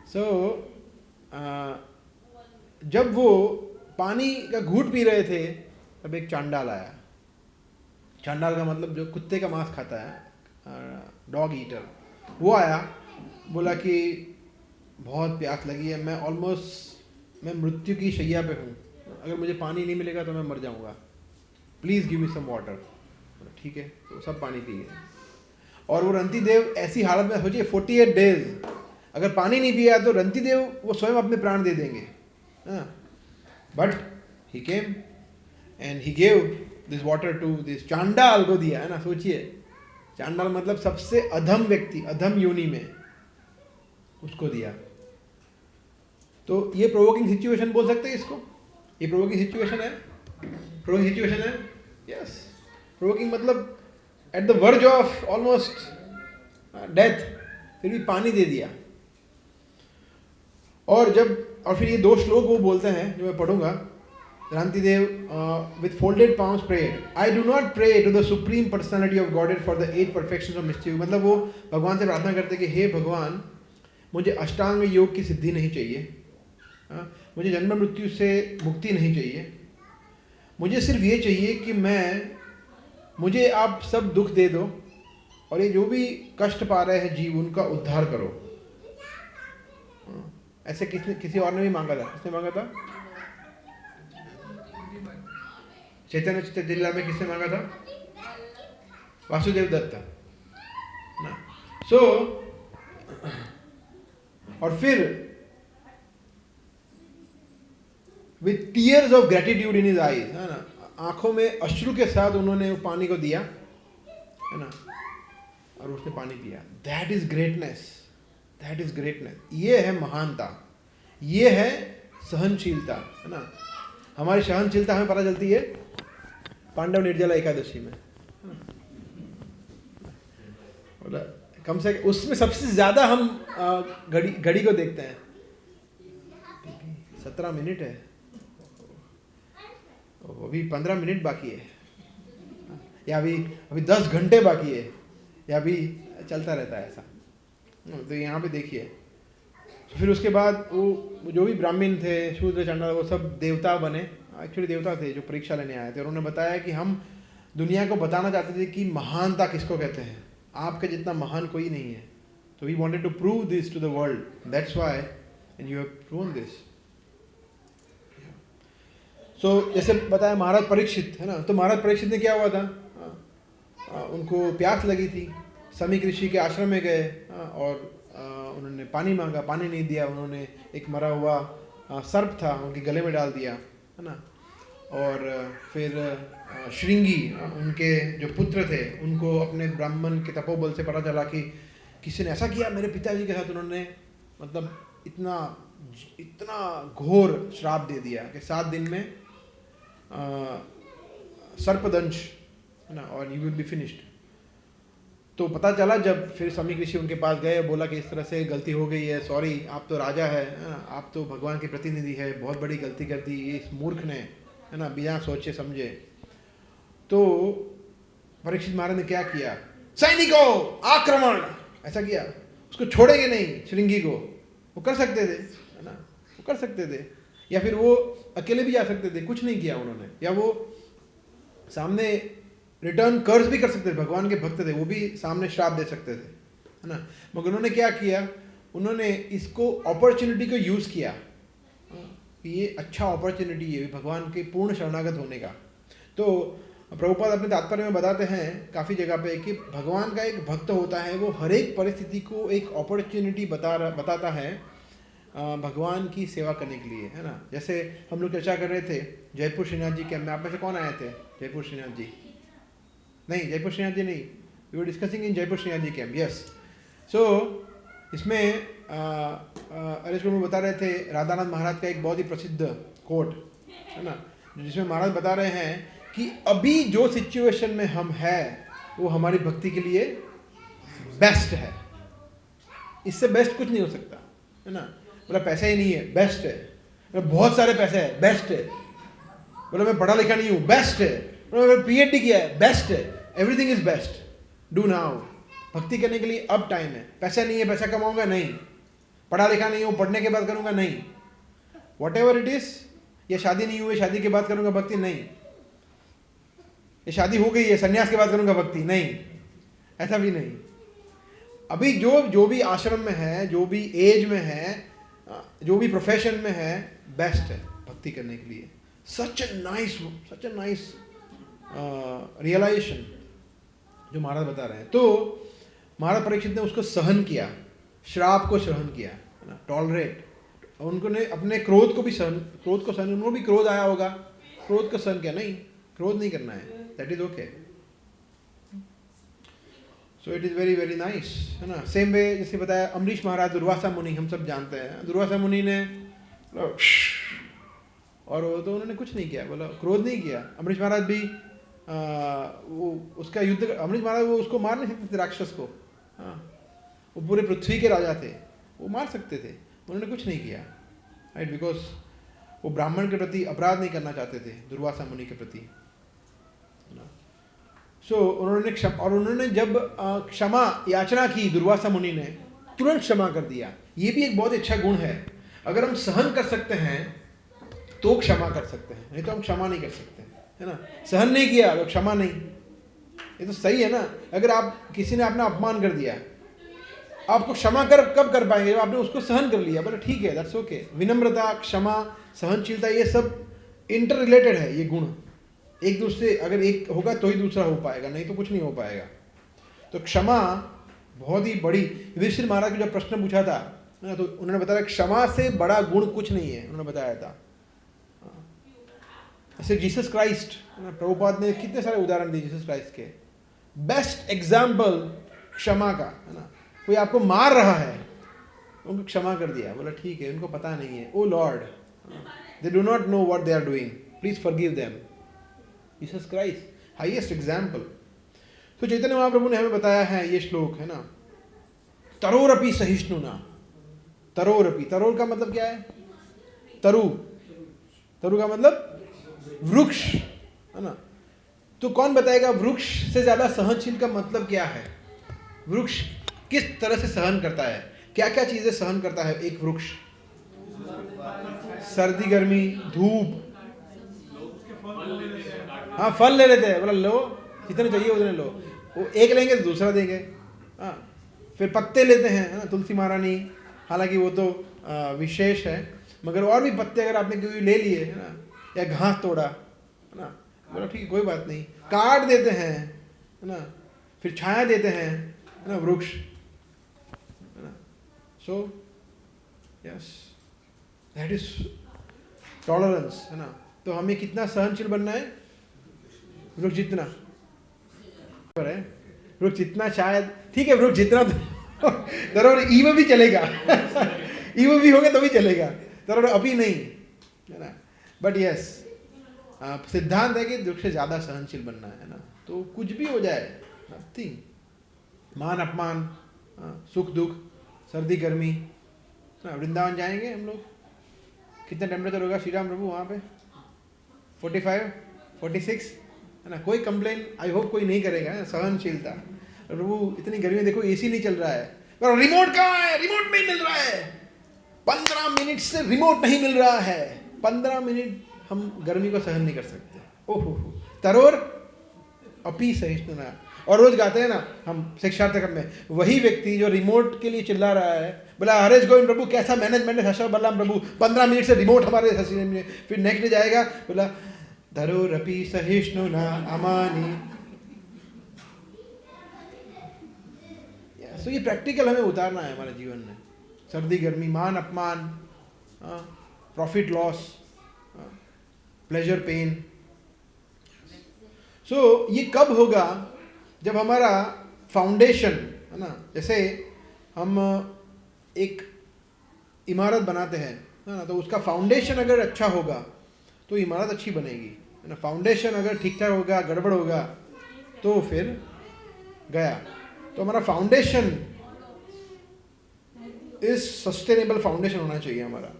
सो जब वो पानी का घूंट पी रहे थे, तब एक चांडाल आया। चांडाल का मतलब जो कुत्ते का मांस खाता है, डॉग ईटर, वो आया। बोला कि बहुत प्यास लगी है, मैं मृत्यु की शैया पे हूँ, अगर मुझे पानी नहीं मिलेगा तो मैं मर जाऊँगा, please give me some water. ठीक है, तो सब पानी पिए। और वो रंती देव ऐसी हालत में, सोचिए 48 डेज अगर पानी नहीं पिया तो रंती देव वो स्वयं अपने प्राण दे देंगे। But he came and he gave this water to this चांडाल को दिया, है ना। सोचिए चांडाल मतलब सबसे अधम व्यक्ति, अधम योनि में, उसको दिया। तो ये प्रोवोकिंग सिचुएशन बोल सकते हैं इसको, ये प्रोवोकिंग सिचुएशन है, प्रोवोकिंग सिचुएशन है, यस। प्रोवोकिंग मतलब at the verge of almost death, फिर भी पानी दे दिया। और फिर ये 2 श्लोक वो बोलते हैं जो मैं पढ़ूंगा। रंती देव with folded palms prayed, I do not pray to the supreme personality of Godhead for the 8 perfections of mystery। मतलब वो भगवान से प्रार्थना करते कि हे भगवान, मुझे अष्टांग योग की सिद्धि नहीं चाहिए, मुझे जन्म मृत्यु से मुक्ति नहीं चाहिए, मुझे सिर्फ ये चाहिए कि मुझे आप सब दुख दे दो, और ये जो भी कष्ट पा रहे हैं जीव, उनका उद्धार करो। ऐसे किसी और ने भी मांगा था। किसने मांगा था? चैतन्य चैतन्य में किसने मांगा था? वासुदेव दत्त ना। सो और फिर with tears of gratitude in his eyes, है ना, आंखों में अश्रु के साथ उन्होंने वो पानी को दिया, है ना, और उसने पानी पिया। That is greatness, that is greatness. ये है महानता, ये है सहनशीलता, है ना। हमारी सहनशीलता हमें पता चलती है पांडव निर्जला एकादशी में, कम से कम उसमें सबसे ज्यादा हम घड़ी को देखते हैं। 17 मिनट है, अभी 15 मिनट बाकी है, या अभी 10 घंटे बाकी है, या अभी चलता रहता है ऐसा। तो यहाँ पे देखिए, फिर उसके बाद वो जो भी ब्राह्मण थे, शूद्र, चांडाल, वो सब देवता बने। एक्चुअली देवता थे जो परीक्षा लेने आए थे। उन्होंने बताया कि हम दुनिया को बताना चाहते थे कि महानता किसको कहते हैं, आपके जितना महान कोई नहीं है। तो we wanted to prove this to the world, that's why and you have proven this. So जैसे बताया महाराज परीक्षित, है ना, तो महाराज परीक्षित ने क्या हुआ था, उनको प्यास लगी थी, समीक ऋषि के आश्रम में गए, और उन्होंने पानी मांगा, पानी नहीं दिया। उन्होंने एक मरा हुआ सर्प था उनके गले में डाल दिया, है ना। और फिर श्रृंगी, उनके जो पुत्र थे, उनको अपने ब्राह्मण के तपोबल से पता चला कि किसी ने ऐसा किया मेरे पिताजी के साथ। उन्होंने मतलब इतना घोर श्राप दे दिया कि 7 दिन में सर्पदंश, है ना, और यू विल बी फिनिश्ड। तो पता चला जब फिर स्वामी कृष्ण उनके पास गए, बोला कि इस तरह से गलती हो गई है, सॉरी, आप तो राजा है ना, आप तो भगवान के प्रतिनिधि है, बहुत बड़ी गलती कर दी इस मूर्ख ने, है ना, बिना सोचे समझे। तो परीक्षित महाराज ने क्या किया, सैनिकों आक्रमण, ऐसा किया, उसको छोड़ेंगे नहीं श्रृंगी को। वो कर सकते थे, है ना, वो कर सकते थे, या फिर वो अकेले भी जा सकते थे, कुछ नहीं किया उन्होंने। या वो सामने रिटर्न कर्ज भी कर सकते थे, भगवान के भक्त थे, वो भी सामने श्राप दे सकते थे, है ना। मगर उन्होंने क्या किया, उन्होंने इसको अपॉर्चुनिटी को यूज़ किया, ये अच्छा अपॉर्चुनिटी है भगवान के पूर्ण शरणागत होने का। तो प्रभुपाद अपने तात्पर्य में बताते हैं काफ़ी जगह पे कि भगवान का एक भक्त होता है, वो हर एक परिस्थिति को एक अपॉर्चुनिटी बताता है भगवान की सेवा करने के लिए, है ना। जैसे हम लोग चर्चा कर रहे थे जयपुर श्रीनाथ जी कैंप में, आप में से कौन आए थे जयपुर श्रीनाथ जी? नहीं, जयपुर श्रीनाथ जी नहीं, we were discussing in Jaipur Shrinath ji camp, yes. So इसमें अरेश प्रभु बता रहे थे राधानाथ महाराज का एक बहुत ही प्रसिद्ध कोट, है ना, जिसमें महाराज बता रहे हैं कि अभी जो सिचुएशन में हम हैं वो हमारी भक्ति के लिए बेस्ट है, इससे बेस्ट कुछ नहीं हो सकता, है ना। मतलब पैसा ही नहीं है, बेस्ट है। मतलब बहुत सारे पैसे है, बेस्ट है। मतलब मैं पढ़ा लिखा नहीं हूँ, बेस्ट है। मतलब मैं PhD किया है, बेस्ट है। Everything is best, do now. भक्ति करने के लिए अब टाइम है। पैसा नहीं है, पैसा कमाऊंगा नहीं, पढ़ा लिखा नहीं हूँ, पढ़ने के बाद करूँगा नहीं, वॉट एवर इट इज। ये शादी नहीं हुई, शादी के बाद करूँगा भक्ति नहीं, ये शादी हो गई है, सन्यास के बाद करूँगा भक्ति नहीं, ऐसा भी नहीं। अभी जो भी आश्रम में है, जो भी एज में है, जो भी प्रोफेशन में है, बेस्ट है भक्ति करने के लिए। सच ए नाइस रियलाइजेशन जो महाराज बता रहे हैं। तो महाराज परीक्षित ने उसको सहन किया, श्राप को सहन किया, है ना, टॉलरेट। उन्होंने अपने क्रोध को सहन, उनको भी क्रोध आया होगा, क्रोध को सहन किया। नहीं, क्रोध नहीं करना है, that is okay. So it is very very nice, है ना। सेम वे जैसे बताया अमरीश महाराज, दुर्वासा मुनि, हम सब जानते हैं। दुर्वासा मुनि ने और वो तो उन्होंने कुछ नहीं किया, बोला क्रोध नहीं किया। अमरीश महाराज भी वो उसका युद्ध, अमरीश महाराज वो उसको मार नहीं सकते थे, राक्षस को। हाँ, वो पूरे पृथ्वी के राजा थे, वो मार सकते थे, उन्होंने कुछ नहीं किया, राइट, बिकॉज वो ब्राह्मण के प्रति अपराध नहीं करना चाहते थे, दुर्वासा मुनि के प्रति। सो उन्होंने जब क्षमा याचना की दुर्वासा मुनि ने, तुरंत क्षमा कर दिया। ये भी एक बहुत अच्छा गुण है। अगर हम सहन कर सकते हैं तो क्षमा कर सकते हैं, नहीं तो हम क्षमा नहीं कर सकते, है ना। सहन नहीं किया तो क्षमा नहीं, ये तो सही है ना। अगर आप किसी ने अपना अपमान कर दिया, आपको क्षमा कब कर पाएंगे? आपने उसको सहन कर लिया, बोले ठीक है, दैट्स ओके। विनम्रता, क्षमा, सहनशीलता, ये सब इंटर रिलेटेड है, ये गुण एक दूसरे, अगर एक होगा तो ही दूसरा हो पाएगा, नहीं तो कुछ नहीं हो पाएगा। तो क्षमा बहुत ही बड़ी, युधिष्ठिर महाराज को जब प्रश्न पूछा था ना, तो उन्होंने बताया क्षमा से बड़ा गुण कुछ नहीं है, उन्होंने बताया था। ऐसे जीसस क्राइस्ट, प्रभुपाद ने कितने सारे उदाहरण दिए जीसस क्राइस्ट के। बेस्ट एग्जाम्पल क्षमा का, है ना। कोई आपको मार रहा है, उनको क्षमा कर दिया, बोला ठीक है, उनको पता नहीं है, O lord, they do not know what they are doing, please forgive them. Jesus Christ highest example. तो चैतन्य महाप्रभु ने हमें बताया है ये श्लोक, है ना, तरोरपि सहिष्णुना। तरोरपि, तरोर का मतलब क्या है? तरु, तरु का मतलब वृक्ष, है ना। तो कौन बताएगा वृक्ष से ज्यादा सहनशील का मतलब क्या है? वृक्ष किस तरह से सहन करता है, क्या क्या चीजें सहन करता है एक वृक्ष? सर्दी, गर्मी, धूप, हाँ, फल ले लेते हैं, बोला लो जितने चाहिए उतने लो। वो एक लेंगे तो दूसरा देंगे। हाँ, फिर पत्ते लेते हैं, है ना, तुलसी महारानी, हालांकि वो तो विशेष है, मगर और भी पत्ते अगर आपने कोई ले लिए, है ना, या घास तोड़ा, है ना, बोला ठीक है, कोई बात नहीं, काट देते हैं, है ना, फिर छाया देते हैं, है ना, वृक्ष, है ना। So yes, that is tolerance, है ना। तो हमें कितना सहनशील बनना है? वृक्ष जितना है, वृक्ष जितना, शायद ठीक है, वृक्ष जितना तो जरूर ईव भी चलेगा ईव भी होगा तो भी चलेगा, जरूर अभी नहीं, है ना। बट यस, सिद्धांत है कि वृक्ष से ज्यादा सहनशील बनना है ना। तो कुछ भी हो जाए, नथिंग, मान अपमान, सुख दुख, सर्दी गर्मी, वृंदावन जाएंगे हम लोग, कितना टेम्परेचर होगा श्री राम प्रभु वहाँ पे? 45, 46, है ना? कोई कंप्लेन आई होप कोई नहीं करेगा, सहनशीलता। प्रभु इतनी गर्मी देखो, एसी नहीं चल रहा है, और रिमोट कहाँ है? रिमोट नहीं मिल रहा है, 15 मिनट से रिमोट नहीं मिल रहा है, 15 मिनट हम गर्मी को सहन नहीं कर सकते। ओहो, तरोर अपी सहिष्णुना। और रोज गाते हैं ना हम शिक्षार्थक में, वही व्यक्ति जो रिमोट के लिए चिल्ला रहा है, बोला हरेश गोविंद प्रभु कैसा मैनेजमेंट है हर्ष बलराम प्रभु, 15 मिनट से रिमोट हमारे हसीने में, फिर नेक्स्ट डे जाएगा बोला तरोर अपी सहिष्णुना अमानी। तो ये प्रैक्टिकल हमें उतारना है हमारे जीवन में, सर्दी गर्मी, मान अपमान, प्रॉफिट लॉस, प्लेजर पेन। सो ये कब होगा? जब हमारा फाउंडेशन है ना, जैसे हम एक इमारत बनाते हैं है ना, तो उसका फाउंडेशन अगर अच्छा होगा तो इमारत अच्छी बनेगी, है ना। फाउंडेशन अगर ठीक ठाक होगा, गड़बड़ होगा तो फिर गया। तो हमारा फाउंडेशन इज सस्टेनेबल फाउंडेशन होना चाहिए हमारा।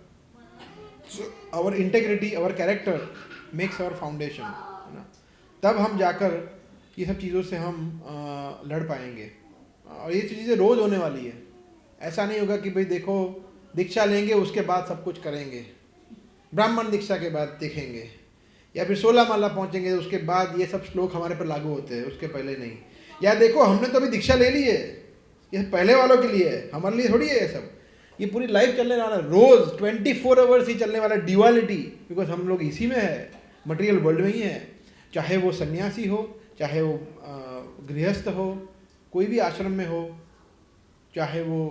Our integrity, our character makes our foundation, है ना। तब हम जाकर ये सब चीज़ों से हम लड़ पाएंगे। और ये चीज़ें रोज़ होने वाली है, ऐसा नहीं होगा कि भाई देखो दीक्षा लेंगे उसके बाद सब कुछ करेंगे, ब्राह्मण दीक्षा के बाद देखेंगे, या फिर 16 माला पहुँचेंगे उसके बाद ये सब श्लोक हमारे पर लागू होते हैं, उसके पहले नहीं। या देखो हमने तो अभी दीक्षा ले ली है, ये पहले वालों के लिए है, हमारे लिए थोड़ी है ये सब। ये पूरी लाइफ चलने वाला, रोज़ 24 आवर्स ही चलने वाला ड्यूअलिटी, बिकॉज हम लोग इसी में है, मटेरियल वर्ल्ड में ही है। चाहे वो सन्यासी हो, चाहे वो गृहस्थ हो, कोई भी आश्रम में हो, चाहे वो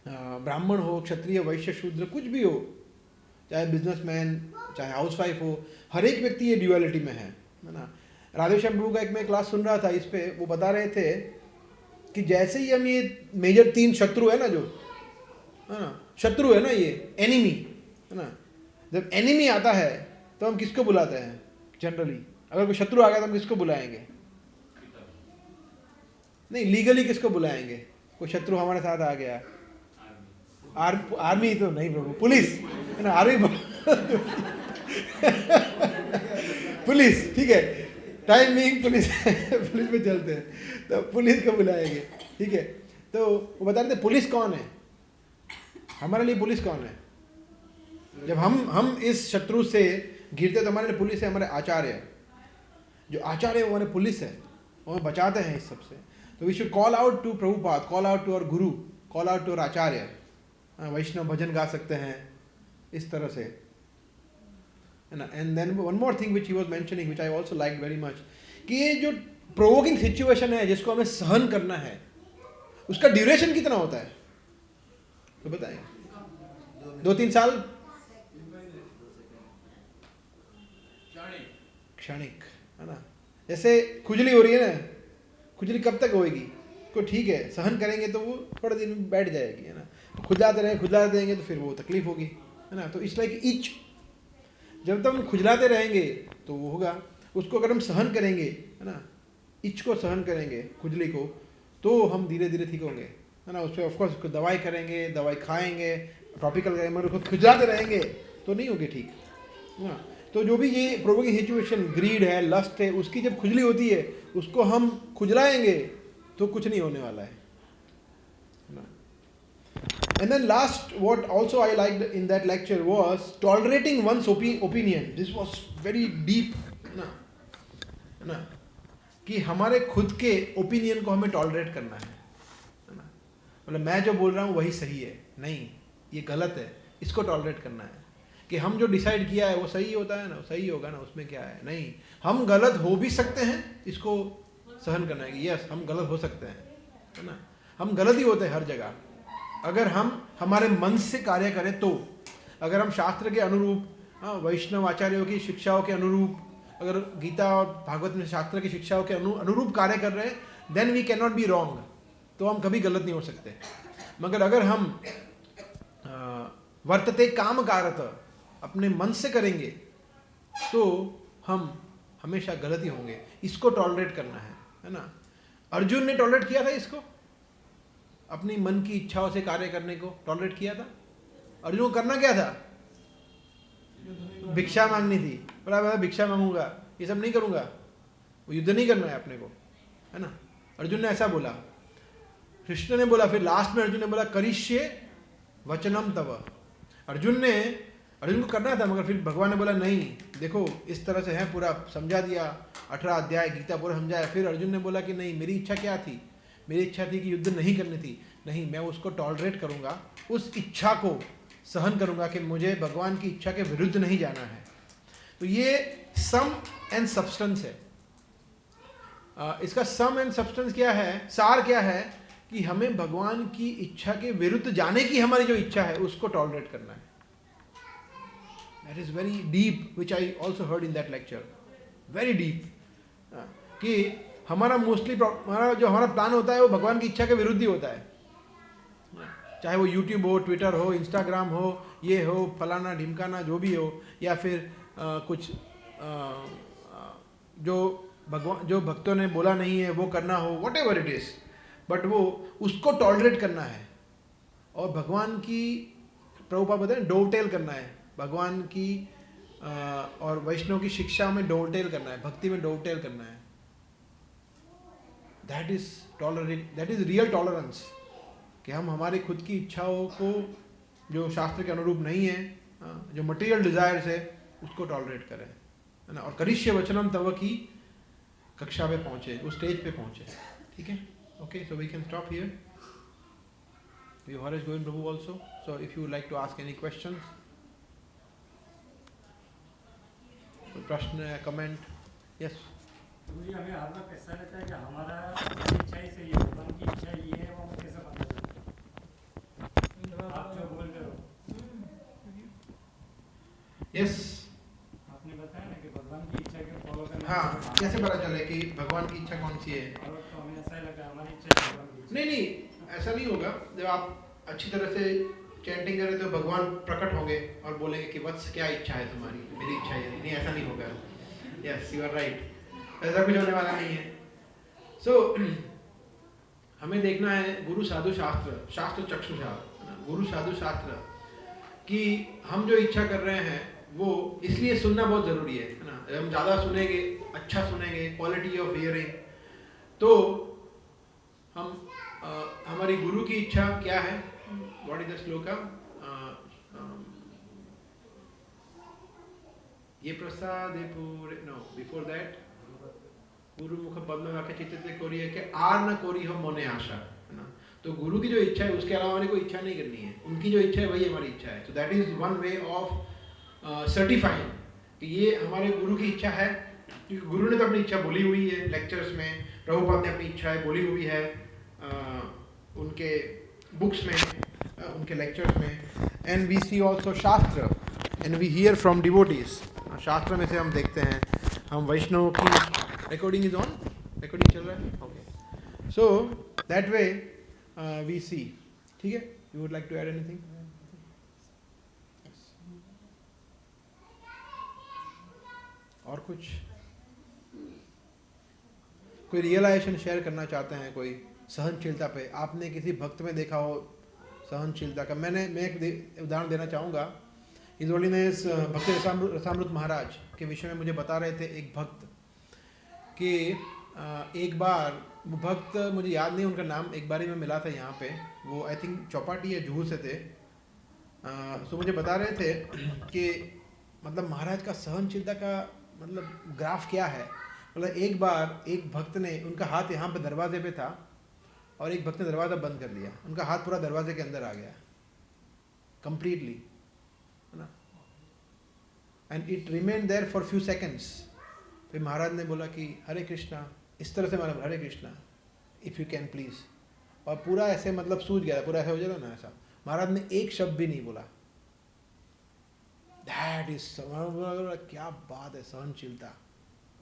ब्राह्मण हो, क्षत्रिय, वैश्य, शूद्र, कुछ भी हो, चाहे बिजनेसमैन, चाहे हाउसवाइफ हो, हर एक व्यक्ति ये ड्यूअलिटी में है ना। राधेश्याम प्रभु का एक मैं क्लास सुन रहा था, इस पे वो बता रहे थे कि जैसे ही हम ये मेजर 3 शत्रु है ना, जो है ना शत्रु है ना, ये एनिमी है ना, जब एनिमी आता है तो हम किसको बुलाते हैं जनरली? अगर कोई शत्रु आ गया तो हम किसको बुलाएंगे? नहीं, लीगली किसको बुलाएंगे? कोई शत्रु हमारे साथ आ गया, आर्मी तो नहीं प्रभु, पुलिस है ना, आर्मी पुलिस, ठीक है, टाइम बिंग पुलिस पुलिस में चलते हैं, तो पुलिस को बुलाएंगे, ठीक है। तो वो बता रहे थे पुलिस कौन है हमारे लिए, पुलिस कौन है? जब हम इस शत्रु से घिरते तो हमारे लिए पुलिस है, हमारे आचार्य, जो आचार्य वो हमारे पुलिस है, वो बचाते हैं इस सब से। तो we should call out to Prabhupada, call out to our guru, call out to our acharya. वैष्णव भजन गा सकते हैं इस तरह से, है ना। And then one more thing which he was mentioning, which I also like very much, कि ये जो प्रोवोकिंग सिचुएशन है जिसको हमें सहन करना है, उसका ड्यूरेशन कितना होता है तो बताएं? 2-3 साल, क्षणिक, है ना। जैसे खुजली हो रही है ना, खुजली कब तक होएगी? को ठीक है, सहन करेंगे तो वो थोड़े दिन में बैठ जाएगी, है ना। खुजलाते रहेंगे तो फिर वो तकलीफ होगी, है ना। तो इट्स लाइक इच, जब तक हम खुजलाते रहेंगे तो वो होगा। उसको अगर हम सहन करेंगे, है ना, इच को सहन करेंगे, खुजली को, तो हम धीरे धीरे ठीक होंगे, है ना। उस पर ऑफकोर्स उसको दवाई करेंगे, दवाई खाएंगे, टॉपिकल करेंगे, मगर उसको खुजलाते रहेंगे तो नहीं होगी ठीक, है ना। तो जो भी ये प्रोवोकिंग सिचुएशन, ग्रीड है, लस्ट है, उसकी जब खुजली होती है उसको हम खुजलाएंगे तो कुछ नहीं होने वाला है ना। And then last, what also I liked in that lecture was tolerating one's opinion. This was very deep, ना, है ना, कि हमारे खुद के ओपिनियन को हमें टॉलरेट करना है ना। मतलब मैं जो बोल रहा हूँ वही सही है, नहीं ये गलत है, इसको टॉलरेट करना है। कि हम जो डिसाइड किया है वो सही होता है ना, सही होगा ना, उसमें क्या है? नहीं, हम गलत हो भी सकते हैं, इसको सहन करना है कि यस हम गलत हो सकते हैं, है ना। हम गलत ही होते हैं हर जगह, अगर हम हमारे मन से कार्य करें तो। अगर हम शास्त्र के अनुरूप, वैष्णव आचार्यों की शिक्षाओं के अनुरूप, अगर गीता और भागवत में शास्त्र की शिक्षाओं के अनुरूप कार्य कर रहे हैं, then we can not be wrong, तो हम कभी गलत नहीं हो सकते। मगर अगर हम वर्तते काम कारत, अपने मन से करेंगे तो हम हमेशा गलत ही होंगे। इसको टॉलरेट करना है ना। अर्जुन ने टॉलरेट किया था इसको, अपनी मन की इच्छाओं से कार्य करने को टॉलरेट किया था। अर्जुन को करना क्या था? भिक्षा मांगनी थी। बोला मैं भिक्षा मांगूंगा, ये सब नहीं करूंगा, वो युद्ध नहीं करना है अपने को, है ना। अर्जुन ने ऐसा बोला। कृष्ण ने बोला, फिर लास्ट में अर्जुन ने बोला करिष्ये वचनम तव। अर्जुन को करना था, मगर फिर भगवान ने बोला नहीं, देखो इस तरह से है, पूरा समझा दिया, 18 अध्याय गीता पूरा समझाया। फिर अर्जुन ने बोला कि नहीं, मेरी इच्छा क्या थी? मेरी इच्छा थी कि युद्ध नहीं करनी थी, नहीं, मैं उसको टॉलरेट करूंगा, उस इच्छा को सहन करूंगा कि मुझे भगवान की इच्छा के विरुद्ध नहीं जाना है। तो ये सम एंड सब्सटेंस है। इसका सम एंड सब्सटेंस क्या है, सार क्या है, कि हमें भगवान की इच्छा के विरुद्ध जाने की हमारी जो इच्छा है उसको टॉलरेट करना है। That is very deep, which I also heard in that lecture, very deep. कि हमारा मोस्टली हमारा प्लान होता है वो भगवान की इच्छा के विरुद्ध ही होता है। चाहे वो यूट्यूब हो, ट्विटर हो, इंस्टाग्राम हो, ये हो, फलाना ढिमकाना जो भी हो, या फिर कुछ जो भक्तों ने बोला नहीं है वो करना हो, what ever it is, but वो उसको टॉलरेट करना है। और भगवान की, प्रभुपाद बताए, डोवटेल करना है भगवान की और वैष्णव की शिक्षा में डोवटेल करना है, भक्ति में डोवटेल करना है। That is tolerate, that is real tolerance. कि हम हमारी खुद की इच्छाओं को जो शास्त्र के अनुरूप नहीं है, जो मटेरियल डिजायर्स है, उसको टॉलरेट करें, है ना। और करिष्य वचनम तव की कक्षा पे पहुंचे, उस स्टेज पे पहुंचे। ठीक है, okay, so we can stop here. Your heart is going, Prabhu, also. So if you would like to ask any questions, प्रश्न, कमेंट, yes.
मुझे हमें हर वक्त ऐसा रहता है कि हमारा इच्छा ही सही है, भगवान की इच्छा ये है, वो कैसे पता चलता? आप जो बोल रहे हो,
yes.
आपने बताया ना कि भगवान की इच्छा के फॉलो करना।
हाँ, कैसे पता चले कि भगवान की इच्छा कौन सी है?
और तो हमें ऐसा लगा हमारी इच्छा भगवान की।
नहीं, ऐसा नहीं होगा। जब आप अच्छी तरह से चैंटिंग करें तो भगवान प्रकट होंगे और बोलेंगे कि वत्स क्या इच्छा है तुम्हारी, मेरी इच्छा है। नहीं, ऐसा नहीं होगा। यस, यू आर राइट, ऐसा कुछ होने वाला नहीं है। सो हमें देखना है गुरु साधु शास्त्र, शास्त्र चक्षुषा, गुरु साधु शास्त्र कि हम जो इच्छा कर रहे हैं वो इसलिए सुनना बहुत ज़रूरी है ना। जब हम ज़्यादा सुनेंगे, अच्छा सुनेंगे, क्वालिटी ऑफ हियरिंग, तो हम हमारी गुरु की इच्छा क्या है। What is the shloka? ये प्रसाद पूरे, नो, बिफोर दैट, गुरु मुख पद्म वाक्य चित्त कोरी है कि आर न कोरी हो मोने आशा, है ना। तो गुरु की जो इच्छा है उसके अलावा हमारी कोई इच्छा नहीं करनी है, उनकी जो इच्छा है वही हमारी इच्छा है। So that is one way of certifying कि ये हमारे गुरु की इच्छा है, क्योंकि गुरु ने तो अपनी इच्छा बोली हुई है लेक्चर्स में, प्रभुपाद ने अपनी इच्छाएं बोली हुई है उनके बुक्स में, उनके लेक्चर्स में। And we see also shastra and we hear from devotees. शास्त्र में से हम देखते हैं, हम वैष्णव की, रिकॉर्डिंग इज ऑन, रिकॉर्डिंग चल रहा है, okay. So that way we see. ठीक है, you would like to add anything? और कुछ कोई रियलाइजेशन शेयर करना चाहते हैं, कोई सहनशीलता पे? आपने किसी भक्त में देखा हो सहनशीलता का? मैं एक उदाहरण देना चाहूँगा। इस होलीनेस भक्ति रसामृत महाराज के विषय में मुझे बता रहे थे एक भक्त कि एक बार वो भक्त, मुझे याद नहीं उनका नाम, एक बार ही मैं मिला था यहाँ पे, वो आई थिंक चौपाटी या जुहू से थे। सो मुझे बता रहे थे कि मतलब महाराज का सहनशीलता का मतलब ग्राफ क्या है। मतलब एक बार एक भक्त ने, उनका हाथ यहाँ पे दरवाजे पे था और एक भक्त ने दरवाज़ा बंद कर दिया, उनका हाथ पूरा दरवाजे के अंदर आ गया कंप्लीटली, है ना। And it remain there for few seconds. फिर महाराज ने बोला कि हरे कृष्णा, इस तरह से मतलब Hare Krishna if you can please, और पूरा ऐसे मतलब सूझ गया, पूरा ऐसा हो जाता ना ऐसा। महाराज ने एक शब्द भी नहीं बोला। दैट इज, क्या बात है, सहनशीलता,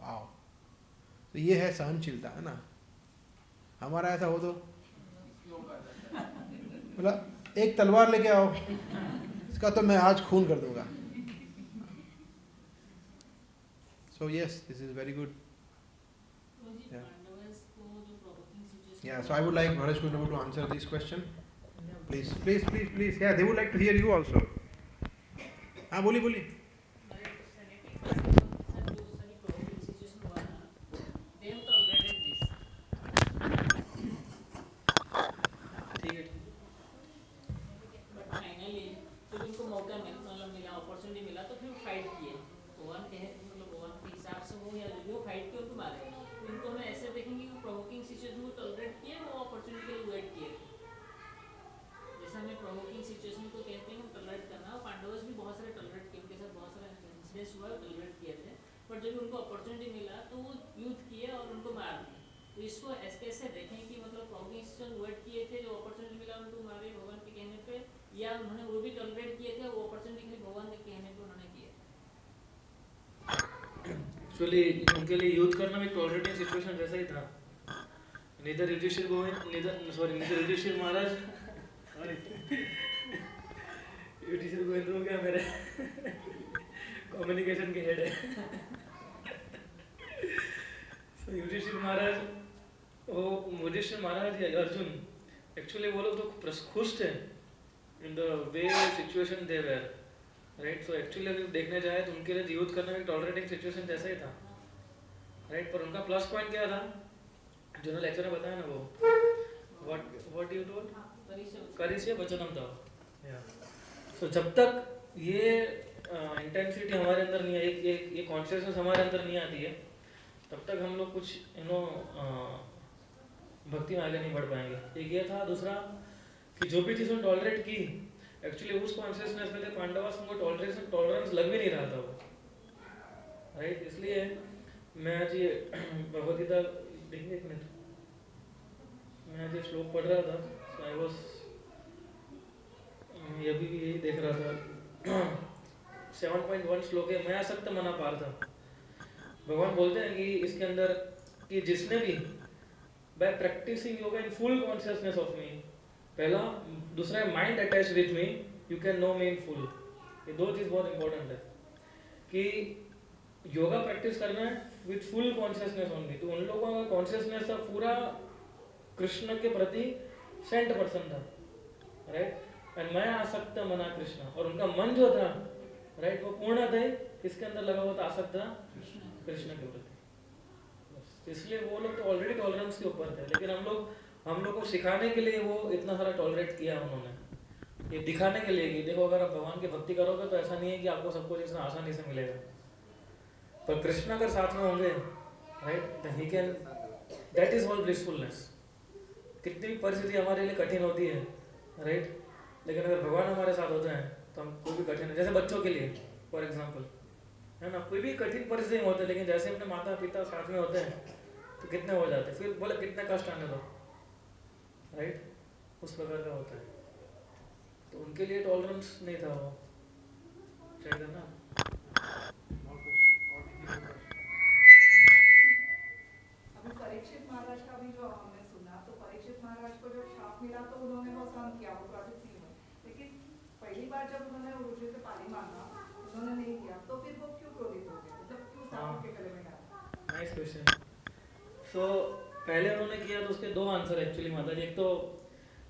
वाओ। तो ये है सहनशीलता, है ना। हमारा ऐसा हो तो मतलब एक तलवार लेके आओ, इसका तो मैं आज खून कर दूंगा। So yes, this is very good. Yeah, so I would like Bharat Kundabu to answer this question. Please, please, please, please. Yeah, they would like to hear you also. हाँ बोली बोली.
ठीक है. बट फाइनली जब उनको मौका मिला opportunity मिला तो फिर फाइट किए. भगवान कहे मतलब भगवान के हिसाब से हो या जो फाइट किए उनको मारे. तो इनको हम ऐसे देखेंगे कि प्रोवोकिंग सिचुएशन को टॉलरेट किए, वो अपॉर्चुनिटी के लिए वेट किए. जैसा हमें प्रोवोकिंग सिचुएशन को कहते हैं टॉलरेट करना, पांडवस भी बहुत सारे टॉलरेट किए, उनके साथ बहुत सारे इंसिडेंट्स हुआ टॉलरेट किए थे. बट जब उनको अपॉर्चुनिटी मिला तो वो युद्ध किए और उनको मार दिए. तो इसको कैसे देखें कि मतलब प्रोवोकिंग सिचुएशन वेट किए थे, जो अपॉर्चुनिटी मिला उनको मारे भगवान के कहने पे, या उन्होंने वो भी टॉलरेट किए थे, वो अपॉर्चुनिटी के लिए भगवान के कहने पे उन्होंने किए.
एक्चुअली उनके लिए यूथ करना भी टॉलरेटिंग सिचुएशन जैसा ही था. नीदर युधिष्ठिर महाराज युधिष्ठिर गोविंद हो गया मेरे कम्युनिकेशन के हेड है. युधिष्ठिर महाराज या अर्जुन एक्चुअली वो लोग तो खुश थे in the way situation they were, right. So actually अगर देखने जाए तो उनके लिए यूथ करना भी टॉलरेटिंग सिचुएशन जैसा ही था, राइट. पर उनका प्लस पॉइंट क्या था जो लेक्चर में बताया ना, वो व्हाट यू टोल्ड करिष्य वचनम था. सो जब तक ये इंटेंसिटी हमारे अंदर नहीं है, ये कॉन्शियसनेस हमारे अंदर नहीं आती है, तब तक हम लोग कुछ भक्ति में आगे नहीं बढ़ पाएंगे. एक ये था. दूसरा कि जो भी चीज़ उन्होंने टॉलरेट की एक्चुअली उस कॉन्शियसनेस में थे पांडवास, उनको टॉलरेंस लग भी नहीं रहा था वो, राइट. इसलिए मैं आज ये भगवद गीता देखेंगे एक मिनट, मैं आज ये श्लोक पढ़ रहा था. आई वॉज ये भी यही देख रहा था. 7.1 श्लोक है, मैं आसक्त मना पार था. भगवान बोलते हैं कि इसके अंदर कि जिसने भी by practicing yoga in full consciousness of me, पहला. दूसरा है mind attach with me, you can know me in full. ये दो चीज़ बहुत इंपॉर्टेंट है कि योगा प्रैक्टिस करना है विथ फुल कॉन्शियसनेस ओनली. तो उन लोगों का कॉन्शियसनेस था पूरा कृष्ण के प्रति 100% था, राइट. एंड मैं आसक्त मना कृष्ण, और उनका मन जो था, राइट, वो पूर्ण थे किसके अंदर लगा हुआ था, आसक्त था कृष्ण के प्रति. इसलिए वो लोग तो ऑलरेडी टॉलरेंस के ऊपर थे. लेकिन हम लोग को सिखाने के लिए वो इतना सारा टॉलरेट किया उन्होंने, ये दिखाने के लिए कि देखो अगर आप भगवान की भक्ति करोगे तो ऐसा नहीं है कि आपको सब कुछ इतना आसानी से मिलेगा. पर कृष्ण अगर साथ में होंगे, right, he can, that is all blissfulness. कितनी भी परिस्थिति हमारे लिए कठिन होती है, राइट, लेकिन अगर भगवान हमारे साथ होते हैं तो हम कोई भी कठिन है. जैसे बच्चों के लिए फॉर एग्जाम्पल है ना, कोई भी कठिन परिस्थिति में होते हैं, लेकिन जैसे अपने माता पिता साथ में होते हैं तो कितने हो जाते हैं, फिर बोले कितने कष्ट आने दो, राइट. उस प्रकार का होता है. तो उनके लिए टॉलरेंस नहीं था वो, शायद है ना.
अभी परीक्षित महाराज का भी जो हमने सुना, तो परीक्षित महाराज को जब श्राप मिला तो उन्होंने वो सहन किया, वो क्रोधित नहीं हुए. लेकिन पहली बार जब उन्होंने ऋषि से पानी मांगा उन्होंने नहीं किया, तो फिर वो क्यों क्रोधित हो गए, मतलब क्यों सांप के गले में डाला.
Nice question. सो पहले उन्होंने किया तो उसके दो आंसर एक्चुअली माता जी. एक तो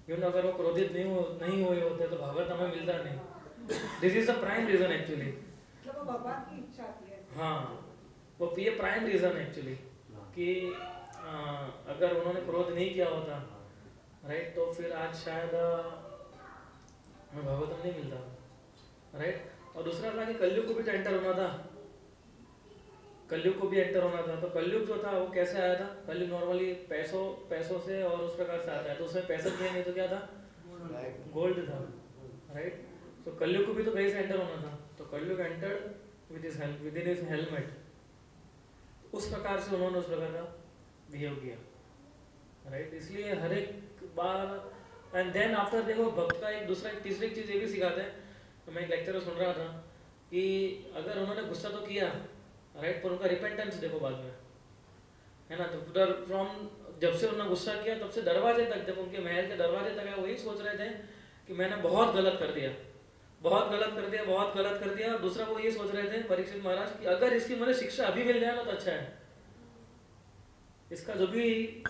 अगर वो क्रोधित नहीं हुए होते तो भागवत हमें मिलता नहीं. This is the prime reason actually.
मतलब वो भगवान की इच्छा थी ऐसे.
हाँ, वो ये प्राइम रीजन एक्चुअली कि अगर उन्होंने क्रोध नहीं किया होता, राइट, तो फिर आज शायद हमें भागवतम नहीं मिलता, राइट. और दूसरा था कि कलयुग को भी एंटर होना था. कलयुग को भी एंटर होना था. तो कलयुग जो था वो कैसे आया था. कलयुग नॉर्मली पैसों से और उस प्रकार से आता है. तो उसमें पैसे थे नहीं तो क्या था, गोल्ड था, राइट. तो कलयुग को भी तो कहीं से एंटर होना था. तो कलयुग entered with in his helmet. उस प्रकार से उन्होंने उस प्रकार का बिहेव किया, राइट. इसलिए हर एक बार एंड देन आफ्टर देखो भक्त का एक तीसरी चीज ये भी सिखाते हैं. तो मैं एक लेक्चर सुन रहा था कि अगर उन्होंने गुस्सा तो किया, राइट, पर उनका रिपेंटेंस देखो बाद में, है ना. तो फ्रॉम जब से उन्होंने गुस्सा किया तब से दरवाजे तक, जब उनके महल के दरवाजे तक आए, वही सोच रहे थे कि मैंने बहुत गलत कर दिया. और दूसरा वो ये सोच रहे थे परीक्षित महाराज कि अगर इसकी मुझे शिक्षा अभी मिल जाए ना तो अच्छा है. इसका जो भी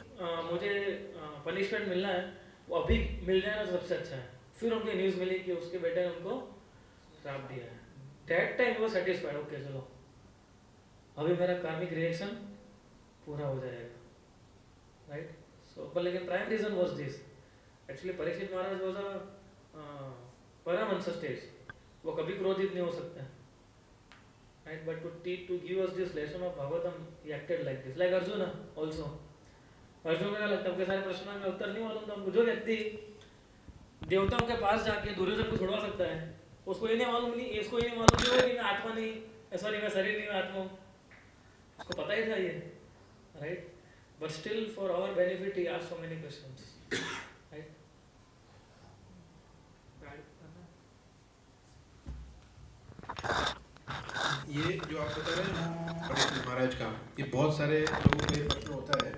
मुझे पनिशमेंट मिलना है वो अभी मिल जाए ना तो सबसे अच्छा है। फिर उनको न्यूज़ मिली कि उसके बेटे ने उनको श्राप दिया है, दैट टाइम वो सेटिस्फाइड, ओके चलो अभी मेरा कार्मिक रिएक्शन पूरा हो जाएगा, राइट। सो पर लेकिन prime reason was this, actually Parikshit Maharaj was a paramahamsa stage, वो कभी क्रोधित नहीं हो सकते हैं, right. But to give us this lesson of Bhagavatam he acted like this, like Arjun also. Arjun को क्या लगता है उनके सारे प्रश्नों में उत्तर नहीं मालूम था उनको, जो व्यक्ति देवताओं के पास जाके दुर्योधन को छुड़वा सकता है उसको ये नहीं मालूम, नहीं इसको ये नहीं मालूम कि मैं आत्मा नहीं, सॉरी मैं शरीर नहीं, मैं आत्मा हूँ, उसको पता ही था ये, right. But still for our benefit he asked so many questions, right.
ये जो आप बता रहे हैं ना परीक्षित महाराज का, ये बहुत सारे लोगों को ये प्रश्न होता है।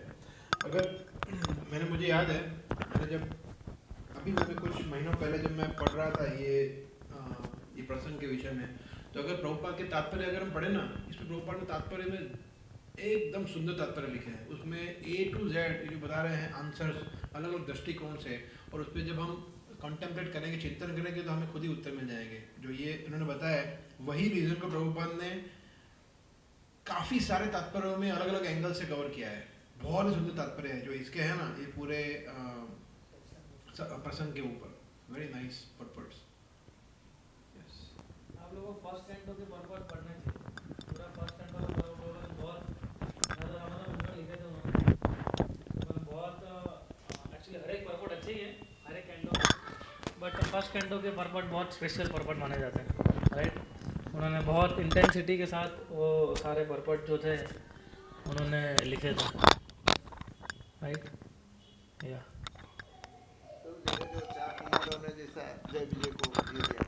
अगर मुझे याद है, मैंने जब अभी कुछ महीनों पहले जब मैं पढ़ रहा था ये प्रसंग के विषय में, तो अगर प्रभुपाद के तात्पर्य अगर हम पढ़े ना, इसमें प्रभुपाद ने तात्पर्य में एकदम सुंदर तात्पर्य लिखे हैं। उसमें A to Z जो बता रहे हैं आंसर्स अलग अलग दृष्टिकोण से, और उस पर जब हम कॉन्टेम्पलेट करेंगे, चिंतन करेंगे, तो हमें खुद ही उत्तर मिल जाएंगे। जो ये इन्होंने बताया वही रीजन को प्रभुपाद ने काफ़ी सारे तात्पर्यों में अलग अलग एंगल से कवर किया है। बहुत ही सुंदर तात्पर्य है जो इसके है ना, ये पूरे प्रसंग के ऊपर। Very nice purpose.
आप लोगों को फर्स्ट कैंटो के पर्पस पढ़ना चाहिए, पूरा फर्स्ट कैंटो का बहुत ज़्यादा हमारा उनका लिखे थे उन्होंने, बहुत एक्चुअली हर एक पर्पट अच्छे ही है हर एक कैंटो, बट फर्स्ट कैंटो के पर्पट बहुत स्पेशल पर्पट माने जाते हैं, राइट। उन्होंने बहुत इंटेंसिटी के साथ वो सारे पर्पट जो थे उन्होंने लिखे थे, राइट। या
जो चार कुमारों ने जैसा जय विजय को दे दिया,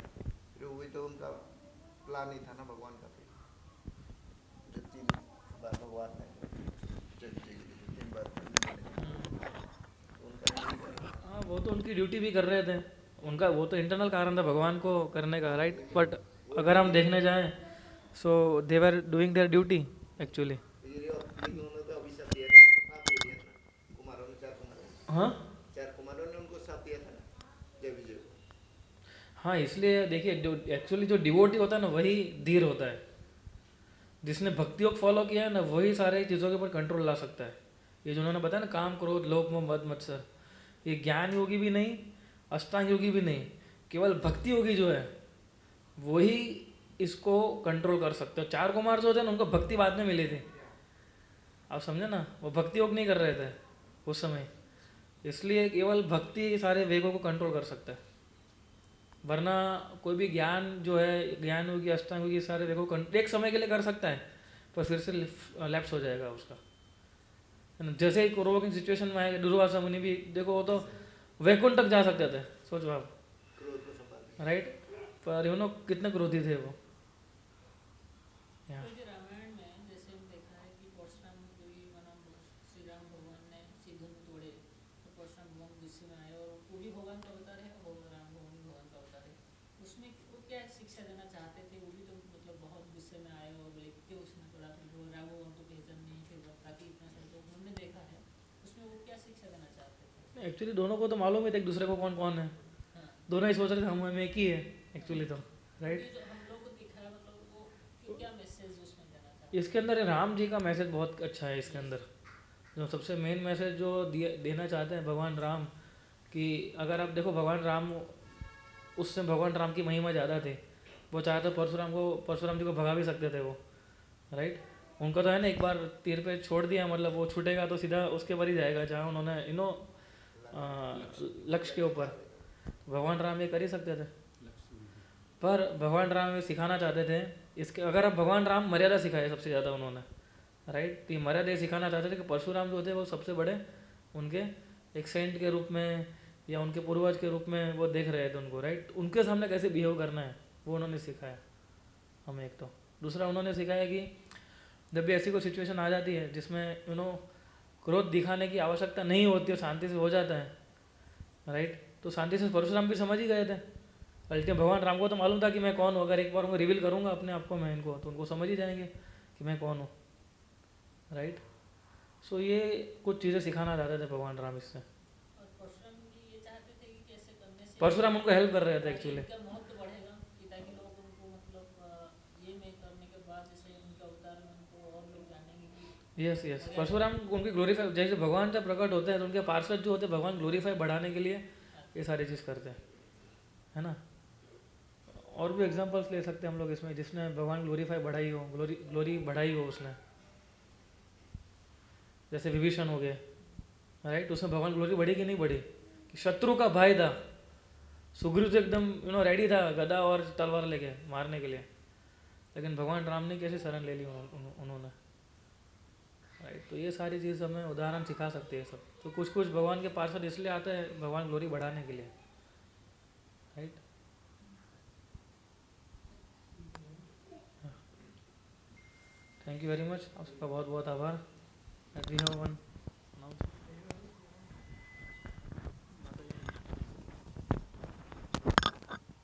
फिर वही तो उनका प्लान ही था ना भगवान का। फिर जो 3 बार भगवान ने जय विजय के लिए 3 बार उनका नहीं करा।
हाँ, वो तो उनकी ड्यूटी भी कर रहे थे, उनका वो तो इंटरनल कारण था भगवान को करने का, राइट। बट अगर हम देखने जाएं so they were doing their duty actually.
उन्होंने तो अभिशाप दिया था, उनको साथ दे दिया था कुमारों ने, 4 कुमारों
हाँ
4 कुमारों ने उनको साथ दिया था ना जय विजय को।
हाँ, इसलिए देखिए जो एक्चुअली जो डिवोटी होता है ना वही धीर होता है, जिसने भक्ति योग फॉलो किया है ना वही सारे चीज़ों के ऊपर कंट्रोल ला सकता है। ये जो उन्होंने बताया ना काम क्रोध लोभ मोह मद मत्सर, ये ज्ञान योगी भी नहीं, अष्टांग योगी भी नहीं, केवल भक्ति योगी जो है वही इसको कंट्रोल कर सकते हो। 4 कुमार जो थे ना उनको भक्ति बाद में मिली थी, आप समझे ना, वो भक्ति योग नहीं कर रहे थे उस समय, इसलिए केवल भक्ति सारे वेगों को कंट्रोल कर सकता है, वरना कोई भी ज्ञान जो है ज्ञान योगी अष्टांग योगी सारे वेगों को एक समय के लिए कर सकता है पर फिर से लैप्स हो जाएगा उसका, है ना। जैसे ही कौरवों की सिचुएशन में आएगा, दुर्वासा मुनि भी देखो वो तो वैकुंठ तक जा सकते थे, सोचो आप,
क्रोध को संभाल
राइट। पर यू नो कितने क्रोधी थे वो।
तो जो रामायण में जैसे हम देखा है कि परशुराम को भी माना श्री राम भगवान ने सिद्धन तोड़े, तो परशुराम भगवान गुस्से में आए और वो भी भगवान का अवतार है और राम भगवान भी भगवान का अवतार है। उसमें वो क्या शिक्षा देना चाहते थे, वो भी तो मतलब बहुत गुस्से में आए और बोले क्यों उसने तोड़ा, फिर वो राम भगवान को पहचान नहीं, फिर ताकि इतना सारे लोग हमने देखा है, उसमें वो क्या शिक्षा देना चाहते थे।
एक्चुअली दोनों को तो मालूम है एक दूसरे को कौन कौन है,
हाँ,
दोनों ही सोच रहे थे हम एक ही है एक्चुअली तो, राइट।
ये जो हम लोग को दिखाया मतलब वो क्या मैसेज उसमें देना चाहते
इसके अंदर राम जी का मैसेज बहुत अच्छा है, इसके अंदर जो सबसे मेन मैसेज जो देना चाहते हैं भगवान राम, कि अगर आप देखो भगवान राम उस समय भगवान राम की महिमा ज़्यादा थी, वो चाहते परशुराम जी को भगा भी सकते थे वो, राइट। उनका तो है ना एक बार तीर पे छोड़ दिया, मतलब वो छूटेगा तो सीधा उसके पर ही जाएगा जहाँ उन्होंने लक्ष्य के ऊपर, भगवान राम ये कर ही सकते थे। पर भगवान राम ये सिखाना चाहते थे इसके, अगर आप भगवान राम मर्यादा सिखाए सबसे ज़्यादा उन्होंने, राइट। तो ये मर्यादा सिखाना चाहते थे कि परशुराम जो थे वो सबसे बड़े उनके एक सेंट के रूप में या उनके पूर्वज के रूप में वो देख रहे थे उनको, राइट। उनके सामने कैसे बिहेव करना है वो उन्होंने सिखाया हमें एक तो। दूसरा उन्होंने सिखाया कि जब भी ऐसी कोई सिचुएशन आ जाती है जिसमें क्रोध दिखाने की आवश्यकता नहीं होती और शांति से हो जाता है, राइट, तो शांति से परशुराम भी समझ ही गए थे। अल्टीमेट भगवान राम को तो मालूम था कि मैं कौन हूँ, अगर एक बार उनको रिवील करूँगा अपने आप को मैं इनको, तो उनको समझ ही जाएंगे कि मैं कौन हूँ, राइट। सो ये कुछ चीज़ें सिखाना चाहते थे भगवान राम इससे। परशुराम उनको हेल्प कर रहे थे एक्चुअली।
इनका महत्व बढ़ेगा कि ताकि लोग उनको मतलब ये में करने के बाद जैसे उनके अवतार में उनको और लोग जानेंगे कि
यस यस, परशुराम उनकी ग्लोरीफाई, जैसे भगवान जब प्रकट होते हैं तो उनके पार्षद जो होते हैं भगवान ग्लोरीफाई बढ़ाने के लिए ये सारी चीज़ करते हैं, है ना। और भी एग्जांपल्स ले सकते हैं हम लोग इसमें, जिसने भगवान ग्लोरीफाई बढ़ाई हो, ग्लोरी बढ़ाई हो उसने, जैसे विभीषण हो गए, राइट। उसमें भगवान ग्लोरी बढ़ी कि नहीं बढ़ी, कि शत्रु का भाई था, सुग्रीव तो एकदम रेडी था गदा और तलवार लेके मारने के लिए, लेकिन भगवान राम ने कैसे शरण ले ली उन्होंने, राइट। तो ये सारी चीज़ हमें उदाहरण सिखा सकते हैं सब। तो कुछ कुछ भगवान के पार्षद इसलिए आते हैं भगवान ग्लोरी बढ़ाने के लिए, right. Thank you very much, आपका बहुत बहुत आभार। We have one